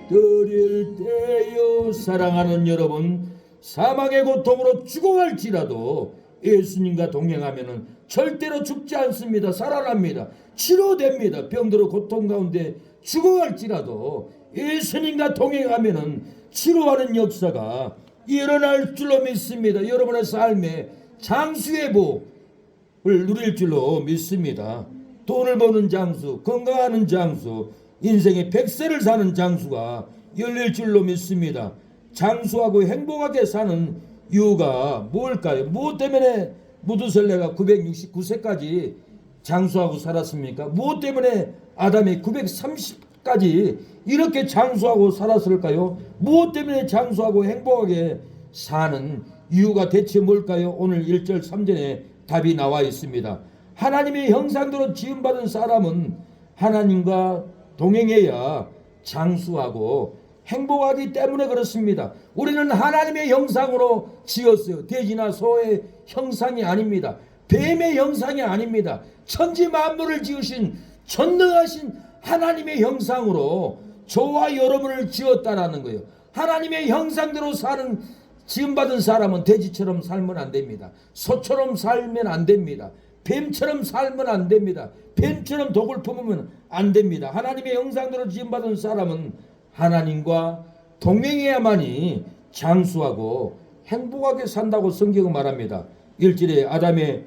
Speaker 1: 드릴 때요. 사랑하는 여러분, 사망의 고통으로 죽어갈지라도 예수님과 동행하면 절대로 죽지 않습니다. 살아납니다. 치료됩니다. 병들어 고통 가운데 죽어갈지라도 예수님과 동행하면 치료하는 역사가 일어날 줄로 믿습니다. 여러분의 삶에 장수의 복을 누릴 줄로 믿습니다. 돈을 버는 장수, 건강하는 장수, 인생의 100세를 사는 장수가 열릴 줄로 믿습니다. 장수하고 행복하게 사는 이유가 뭘까요? 무엇 때문에 무드셀레가 969세까지 장수하고 살았습니까? 무엇 때문에 아담이 930까지 이렇게 장수하고 살았을까요? 무엇 때문에 장수하고 행복하게 사는 이유가 대체 뭘까요? 오늘 1절 3절에 답이 나와 있습니다. 하나님의 형상대로 지음받은 사람은 하나님과 동행해야 장수하고 행복하기 때문에 그렇습니다. 우리는 하나님의 형상으로 지었어요. 돼지나 소의 형상이 아닙니다. 뱀의 형상이 아닙니다. 천지 만물을 지으신 전능하신 하나님의 형상으로 저와 여러분을 지었다라는 거예요. 하나님의 형상대로 사는 지음받은 사람은 돼지처럼 살면 안 됩니다. 소처럼 살면 안 됩니다. 뱀처럼 살면 안 됩니다. 뱀처럼 독을 품으면 안 됩니다. 하나님의 형상대로 지음받은 사람은 하나님과 동행해야만이 장수하고 행복하게 산다고 성경은 말합니다. 1절에 아담의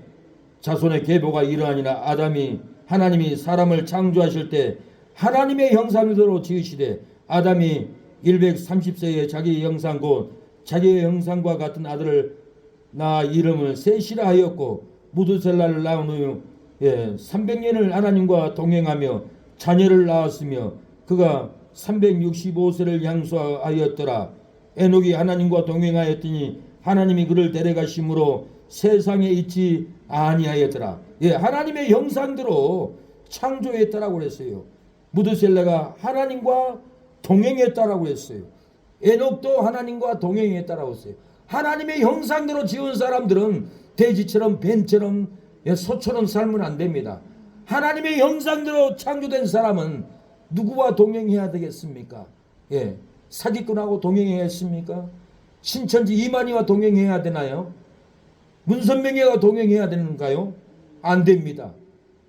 Speaker 1: 자손의 계보가 이러하니라. 하나님이 사람을 창조하실 때 하나님의 형상대로 지으시되 아담이 130세에 자기의 형상 곧 자기의 형상과 같은 아들을 낳아 이름을 셋이라 하였고 무드셀라를 낳은 후 300년을 하나님과 동행하며 자녀를 낳았으며 그가 365세를 향수하였더라. 에녹이 하나님과 동행하였더니 하나님이 그를 데려가심으로 세상에 있지 아니하였더라. 하나님의 형상대로 창조했다라고 그랬어요. 무드셀라가 하나님과 동행했다라고 했어요. 에녹도 하나님과 동행했다라고 했어요. 하나님의 형상대로 지은 사람들은 돼지처럼 뱀처럼 소처럼 살면 안 됩니다. 하나님의 형상대로 창조된 사람은 누구와 동행해야 되겠습니까? 사기꾼하고 동행해야 했습니까? 신천지 이만희와 동행해야 되나요? 문선명이와 동행해야 되는가요? 안 됩니다.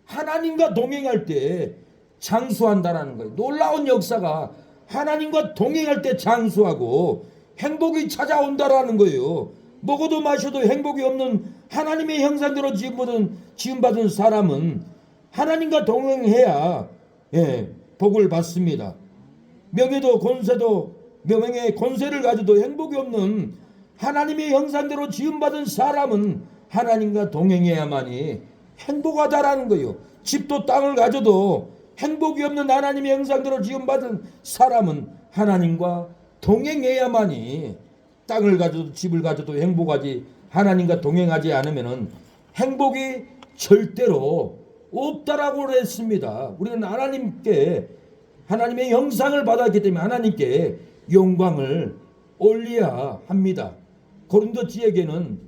Speaker 1: 하나님과 동행할 때 장수한다라는 거예요. 놀라운 역사가 하나님과 동행할 때 장수하고 행복이 찾아온다라는 거예요. 먹어도 마셔도 행복이 없는 하나님의 형상대로 지음받은 사람은 하나님과 동행해야 복을 받습니다. 명예도 권세도 명예의 권세를 가져도 행복이 없는 하나님의 형상대로 지음받은 사람은 하나님과 동행해야만이 행복하다라는 거예요. 집도 땅을 가져도 행복이 없는 하나님의 형상대로 지음받은 사람은 하나님과 동행해야만이 땅을 가져도 집을 가져도 행복하지, 하나님과 동행하지 않으면 행복이 절대로 없다라고 그랬습니다. 우리는 하나님의 형상을 받았기 때문에 하나님께 영광을 올려야 합니다. 고린도 지역에는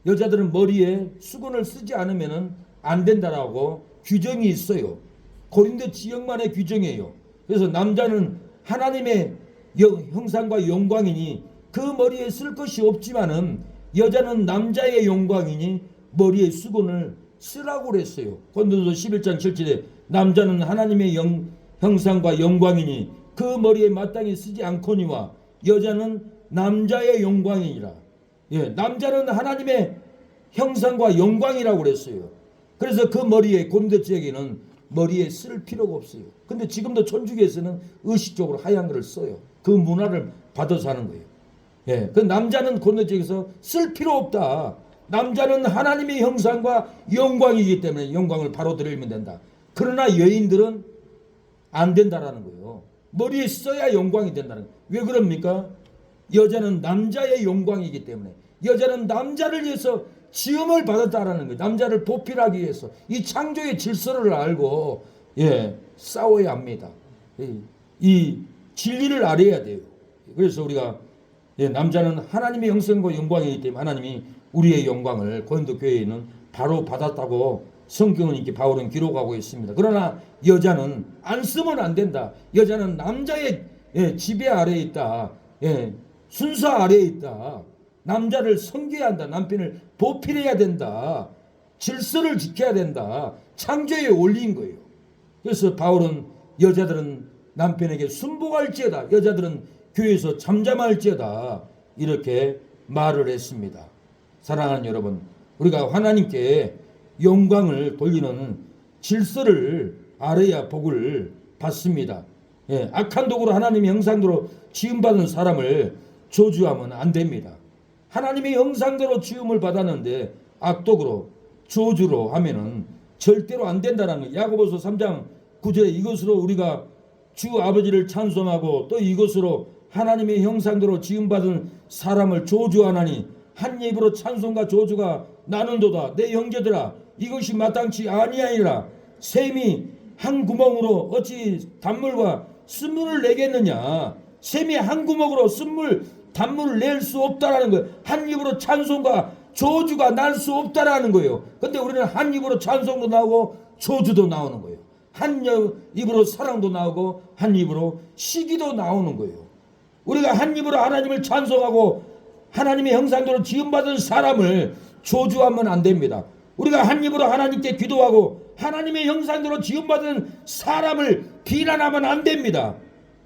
Speaker 1: 여자들은 머리에 수건을 쓰지 않으면 안 된다라고 규정이 있어요. 고린도 지역만의 규정이에요. 그래서 남자는 하나님의 형상과 영광이니 그 머리에 쓸 것이 없지만은 여자는 남자의 영광이니 머리에 수건을 쓰라고 그랬어요. 고린도서 11장 7절에 남자는 하나님의 형상과 영광이니 그 머리에 마땅히 쓰지 않거니와 여자는 남자의 영광이니라. 남자는 하나님의 형상과 영광이라고 그랬어요. 그래서 그 머리에, 고린도 지역에는 머리에 쓸 필요가 없어요. 근데 지금도 천주교에서는 의식적으로 하얀 것을 써요. 그 문화를 받아서 하는 거예요. 그 남자는 고린도 지역에서 쓸 필요 없다. 남자는 하나님의 형상과 영광이기 때문에 영광을 바로 드리면 된다. 그러나 여인들은 안 된다라는 거예요. 머리에 써야 영광이 된다는 거예요. 왜 그럽니까? 여자는 남자의 영광이기 때문에, 여자는 남자를 위해서 지음을 받았다라는 거예요. 남자를 보필하기 위해서 이 창조의 질서를 알고 싸워야 합니다. 이 진리를 알아야 돼요. 그래서 우리가 남자는 하나님의 형상과 영광이기 때문에 하나님이 우리의 영광을 고린도 교회에는 바로 받았다고 성경은 이렇게 바울은 기록하고 있습니다. 그러나 여자는 안 쓰면 안 된다. 여자는 남자의 지배 아래에 있다. 순서 아래에 있다. 남자를 섬겨야 한다. 남편을 보필해야 된다. 질서를 지켜야 된다. 창조의 원리인 거예요. 그래서 바울은 여자들은 남편에게 순복할지어다. 여자들은 교회에서 잠잠할지어다. 이렇게 말을 했습니다. 사랑하는 여러분, 우리가 하나님께 영광을 돌리는 질서를 알아야 복을 받습니다. 악한 도구로 하나님의 형상대로 지음받은 사람을 저주하면 안 됩니다. 하나님의 형상대로 지음을 받았는데 악독으로 저주로 하면은 절대로 안 된다는 거예요. 야고보서 3장 9절에 이것으로 우리가 주 아버지를 찬송하고 또 이것으로 하나님의 형상대로 지음받은 사람을 저주하나니 한 입으로 찬송과 저주가 나는도다. 내 형제들아, 이것이 마땅치 아니하니라. 샘이 한 구멍으로 어찌 단물과 쓴물을 내겠느냐. 샘이 한 구멍으로 단물을 낼 수 없다라는 거예요. 한 입으로 찬송과 저주가 날 수 없다라는 거예요. 근데 우리는 한 입으로 찬송도 나오고 저주도 나오는 거예요. 한 입으로 사랑도 나오고 한 입으로 시기도 나오는 거예요. 우리가 한 입으로 하나님을 찬송하고 하나님의 형상대로 지음받은 사람을 저주하면 안 됩니다. 우리가 한 입으로 하나님께 기도하고 하나님의 형상대로 지음받은 사람을 비난하면 안 됩니다.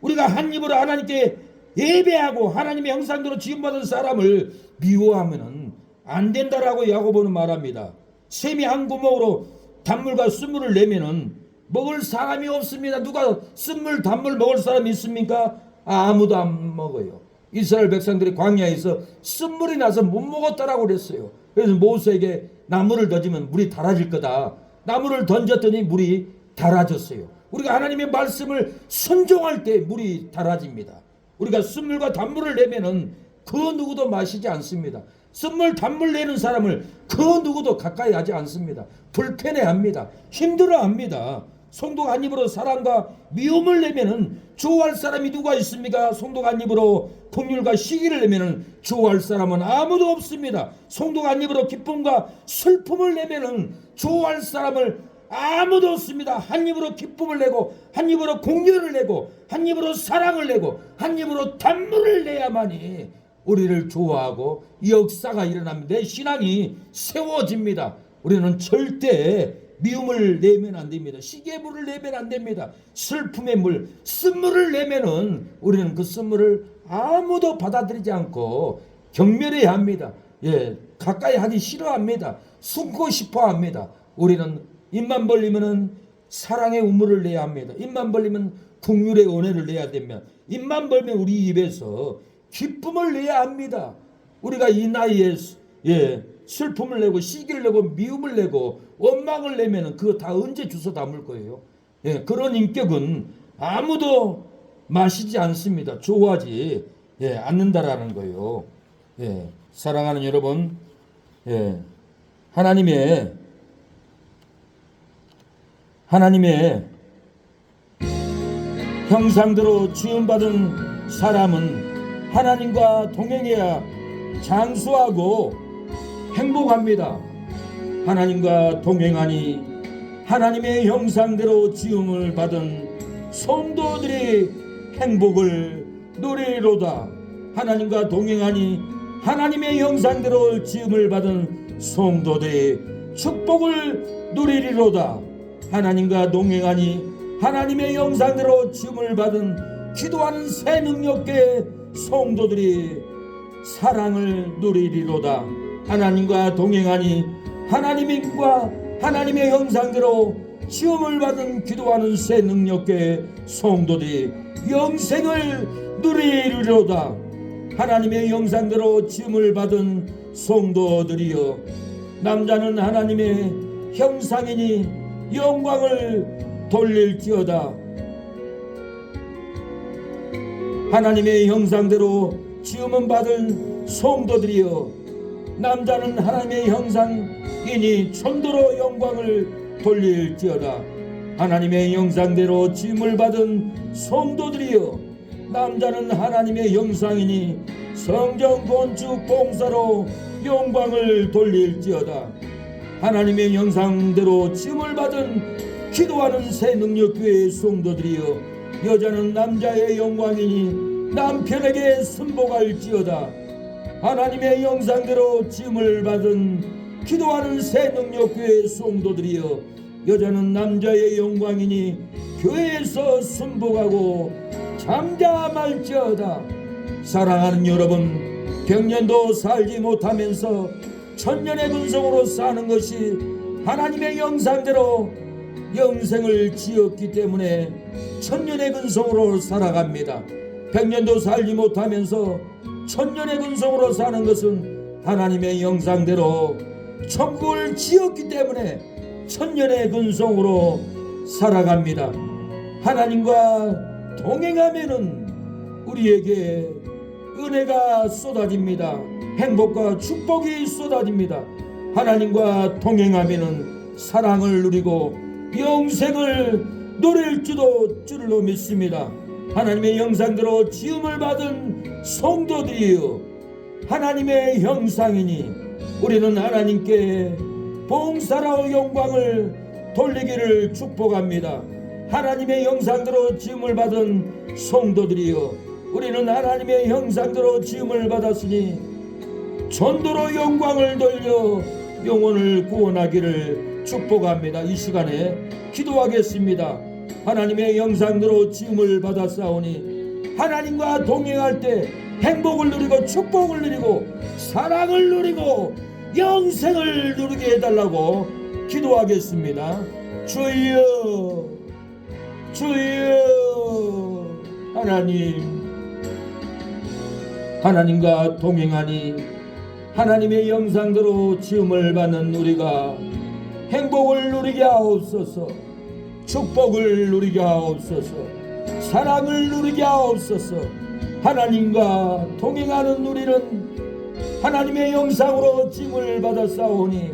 Speaker 1: 우리가 한 입으로 하나님께 예배하고 하나님의 형상대로 지음받은 사람을 미워하면 안 된다라고 야고보는 말합니다. 샘이 한 구멍으로 단물과 쓴물을 내면은 먹을 사람이 없습니다. 누가 쓴물 단물 먹을 사람이 있습니까? 아무도 안 먹어요. 이스라엘 백성들이 광야에서 쓴물이 나서 못 먹었다라고 그랬어요. 그래서 모세에게 나무를 던지면 물이 달아질 거다. 나무를 던졌더니 물이 달아졌어요. 우리가 하나님의 말씀을 순종할 때 물이 달아집니다. 우리가 쓴물과 단물을 내면은 그 누구도 마시지 않습니다. 쓴물 단물 내는 사람을 그 누구도 가까이 하지 않습니다. 불편해합니다. 힘들어합니다. 성도가 한 입으로 사랑과 미움을 내면은 좋아할 사람이 누가 있습니까? 성도가 한 입으로 긍휼과 시기를 내면은 좋아할 사람은 아무도 없습니다. 성도가 한 입으로 기쁨과 슬픔을 내면은 좋아할 사람을 아무도 없습니다. 한 입으로 기쁨을 내고, 한 입으로 긍휼을 내고, 한 입으로 사랑을 내고, 한 입으로 단물을 내야만이 우리를 좋아하고 역사가 일어납니다. 내 신앙이 세워집니다. 우리는 절대 미움을 내면 안 됩니다. 시기의 물을 내면 안 됩니다. 슬픔의 물, 쓴물을 내면은 우리는 그 쓴물을 아무도 받아들이지 않고 경멸해야 합니다. 가까이 하기 싫어합니다. 숨고 싶어 합니다. 우리는 입만 벌리면은 사랑의 우물을 내야 합니다. 입만 벌리면 긍휼의 은혜를 내야 되면, 입만 벌면 우리 입에서 기쁨을 내야 합니다. 우리가 이 나이에 슬픔을 내고 시기를 내고 미움을 내고 원망을 내면은 그거 다 언제 주워 담을 거예요? 그런 인격은 아무도 마시지 않습니다. 좋아하지 않는다라는 거예요. 사랑하는 여러분, 하나님의 형상대로 지음받은 사람은 하나님과 동행해야 장수하고 행복합니다. 하나님과 동행하니 하나님의 형상대로 지음을 받은 성도들이 행복을 누리리로다. 하나님과 동행하니 하나님의 형상대로 지음을 받은 성도들이 축복을 누리리로다. 하나님과 동행하니 하나님의 형상대로 지음을 받은 기도하는 새 능력계 성도들이 사랑을 누리리로다. 하나님과 동행하니 하나님과 하나님의 형상대로 지음을 받은 기도하는 새 능력계 성도들이 영생을 누리리로다. 하나님의 형상대로 지음을 받은 성도들이여, 남자는 하나님의 형상이니 영광을 돌릴지어다. 하나님의 형상대로 지음은 받은 성도들이여, 남자는 하나님의 형상이니 천도로 영광을 돌릴지어다. 하나님의 형상대로 지음을 받은 성도들이여, 남자는 하나님의 형상이니 성전 건축 봉사로 영광을 돌릴지어다. 하나님의 형상대로 지음을 받은 기도하는 새 능력교회의 성도들이여, 여자는 남자의 영광이니 남편에게 순복할지어다. 하나님의 형상대로 지음을 받은 기도하는 새 능력교회의 성도들이여, 여자는 남자의 영광이니 교회에서 순복하고 잠잠할지어다. 사랑하는 여러분, 백년도 살지 못하면서 천년의 근성으로 사는 것이 하나님의 형상대로 영생을 지었기 때문에 천년의 근성으로 살아갑니다. 백년도 살지 못하면서 천년의 근성으로 사는 것은 하나님의 형상대로 천국을 지었기 때문에 천년의 근성으로 살아갑니다. 하나님과 동행하면은 우리에게 은혜가 쏟아집니다. 행복과 축복이 쏟아집니다. 하나님과 동행하면은 사랑을 누리고 영생을 누릴 줄로 믿습니다. 하나님의 형상대로 지음을 받은 성도들이여, 하나님의 형상이니 우리는 하나님께 봉사로 영광을 돌리기를 축복합니다. 하나님의 형상대로 지음을 받은 성도들이여, 우리는 하나님의 형상대로 지음을 받았으니 전도로 영광을 돌려 영혼을 구원하기를 축복합니다. 이 시간에 기도하겠습니다. 하나님의 형상대로 지음을 받았사오니 하나님과 동행할 때 행복을 누리고 축복을 누리고 사랑을 누리고 영생을 누리게 해달라고 기도하겠습니다. 주여, 주여. 하나님과 동행하니 하나님의 형상대로 지음을 받는 우리가 행복을 누리게 하옵소서, 축복을 누리게 하옵소서, 사랑을 누리게 하옵소서. 하나님과 동행하는 우리는 하나님의 형상으로 지음을 받았사오니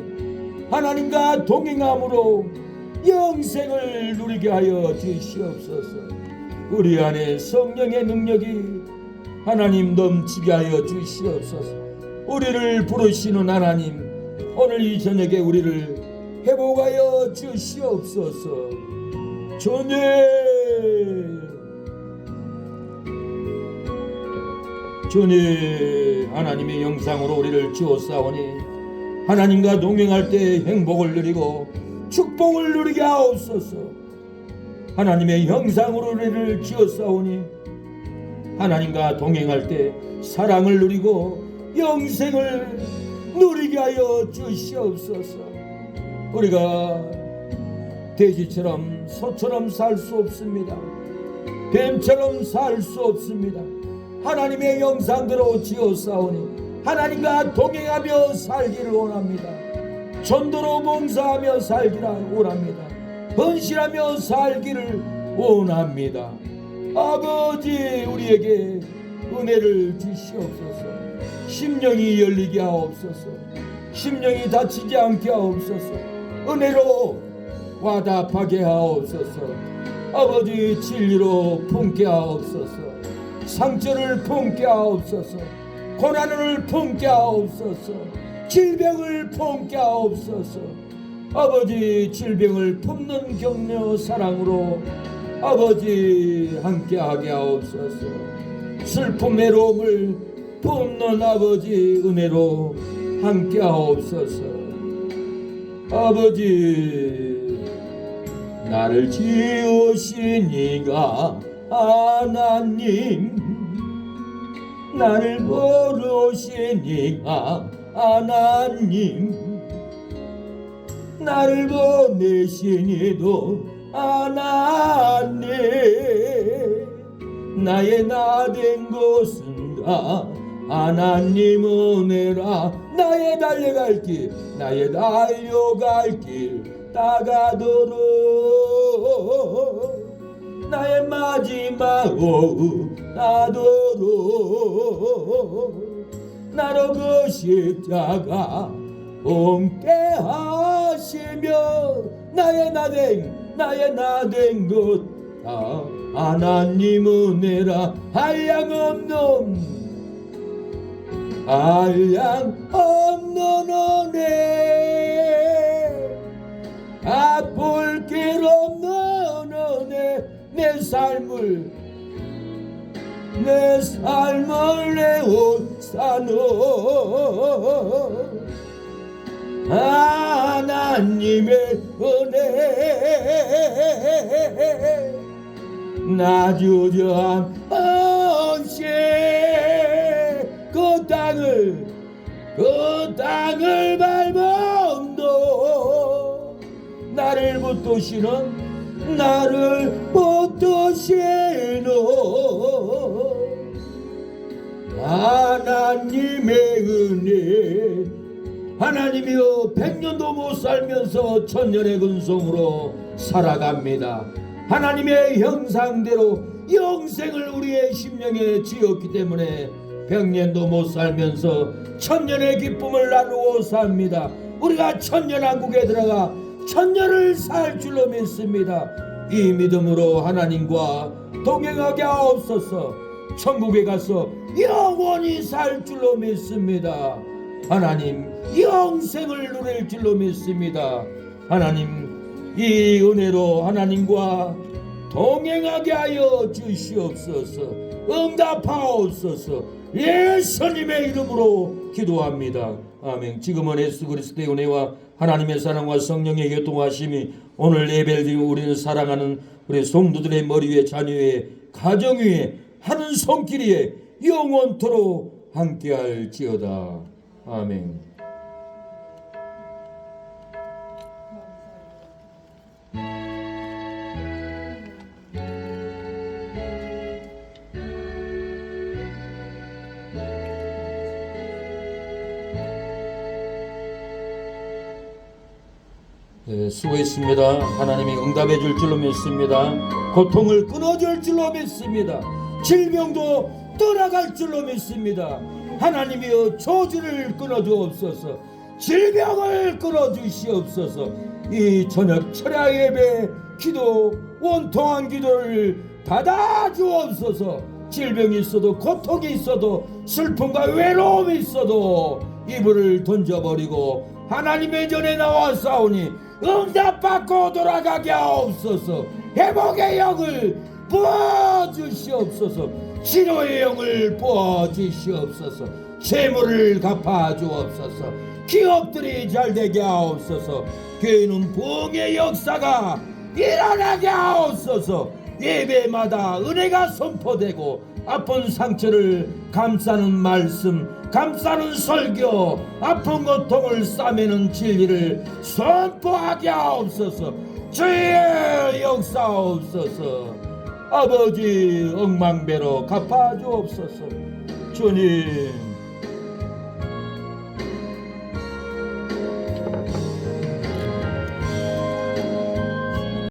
Speaker 1: 하나님과 동행함으로 영생을 누리게 하여 주시옵소서. 우리 안에 성령의 능력이 하나님 넘치게 하여 주시옵소서. 우리를 부르시는 하나님, 오늘 이 저녁에 우리를 회복하여 주시옵소서. 주님, 주님, 하나님의 형상으로 우리를 지었사오니 하나님과 동행할 때 행복을 누리고 축복을 누리게 하옵소서. 하나님의 형상으로 우리를 지었사오니 하나님과 동행할 때 사랑을 누리고 영생을 누리게 하여 주시옵소서. 우리가 돼지처럼 소처럼 살 수 없습니다. 뱀처럼 살 수 없습니다. 하나님의 형상대로 지었사오니 하나님과 동행하며 살기를 원합니다. 전도로 봉사하며 살기를 원합니다. 헌신하며 살기를 원합니다. 아버지, 우리에게 은혜를 주시옵소서. 심령이 열리게 하옵소서. 심령이 다치지 않게 하옵소서. 은혜로 와답하게 하옵소서. 아버지, 진리로 품게 하옵소서. 상처를 품게 하옵소서. 고난을 품게 하옵소서. 질병을 품게 하옵소서. 아버지, 질병을 품는 격려 사랑으로 아버지 함께하게 하옵소서. 슬픔 외로움을 품는 아버지 은혜로 함께하옵소서. 아버지, 나를 지으신 이가 하나님, 나를 부르신 이가 하나님, 나를 보내신 이도 하나님, 나의 나 된 것은 다 하나님 은혜라. 나의 달려갈 길, 나의 달려갈 길 다가도록 나의 마지막 오후 나도록 나로 그 십자가 함께 하시며 나의 나 된 것 다 하나님 은혜라. 한량 없는 은혜, 아플 길 없는 은혜, 내 삶을 내옷사노 하나님의 은혜, 나 주저함 없이 그 땅을 밟음도 나를 붙드시는 하나님의 은혜. 하나님이여, 100년도 못 살면서 천년의 근성으로 살아갑니다. 하나님의 형상대로 영생을 우리의 심령에 지었기 때문에 100년도 못 살면서 천년의 기쁨을 나누고 삽니다. 우리가 천년왕국에 들어가 천년을 살 줄로 믿습니다. 이 믿음으로 하나님과 동행하게 하옵소서. 천국에 가서 영원히 살 줄로 믿습니다. 하나님, 영생을 누릴 줄로 믿습니다. 하나님, 이 은혜로 하나님과 동행하게 하여 주시옵소서. 응답하옵소서. 예수님의 이름으로 기도합니다. 아멘. 지금은 예수 그리스도의 은혜와 하나님의 사랑과 성령의 교통하심이 오늘 예배드리고 우리는 사랑하는 우리 성도들의 머리 위에, 자녀 위에, 가정 위에, 하는 손길 위에 영원토록 함께할지어다. 아멘. 수고했습니다. 하나님이 응답해 줄 줄로 믿습니다. 고통을 끊어줄 줄로 믿습니다. 질병도 떠나갈 줄로 믿습니다. 하나님이여, 저주를 끊어주옵소서. 질병을 끊어주시옵소서. 이 저녁 철야 예배 기도 원통한 기도를 받아주옵소서. 질병이 있어도 고통이 있어도 슬픔과 외로움이 있어도 이불을 던져버리고 하나님의 전에 나와 싸우니 응답받고 돌아가게 하옵소서. 회복의 영을 부어주시옵소서. 치료의 영을 부어주시옵소서. 재물을 갚아주옵소서. 기업들이 잘되게 하옵소서. 교회는 부흥의 역사가 일어나게 하옵소서. 예배마다 은혜가 선포되고 아픈 상처를 감싸는 말씀, 감싸는 설교, 아픈 고통을 싸매는 진리를 선포하게 하옵소서. 주의 역사옵소서. 아버지 억망배로 갚아주옵소서. 주님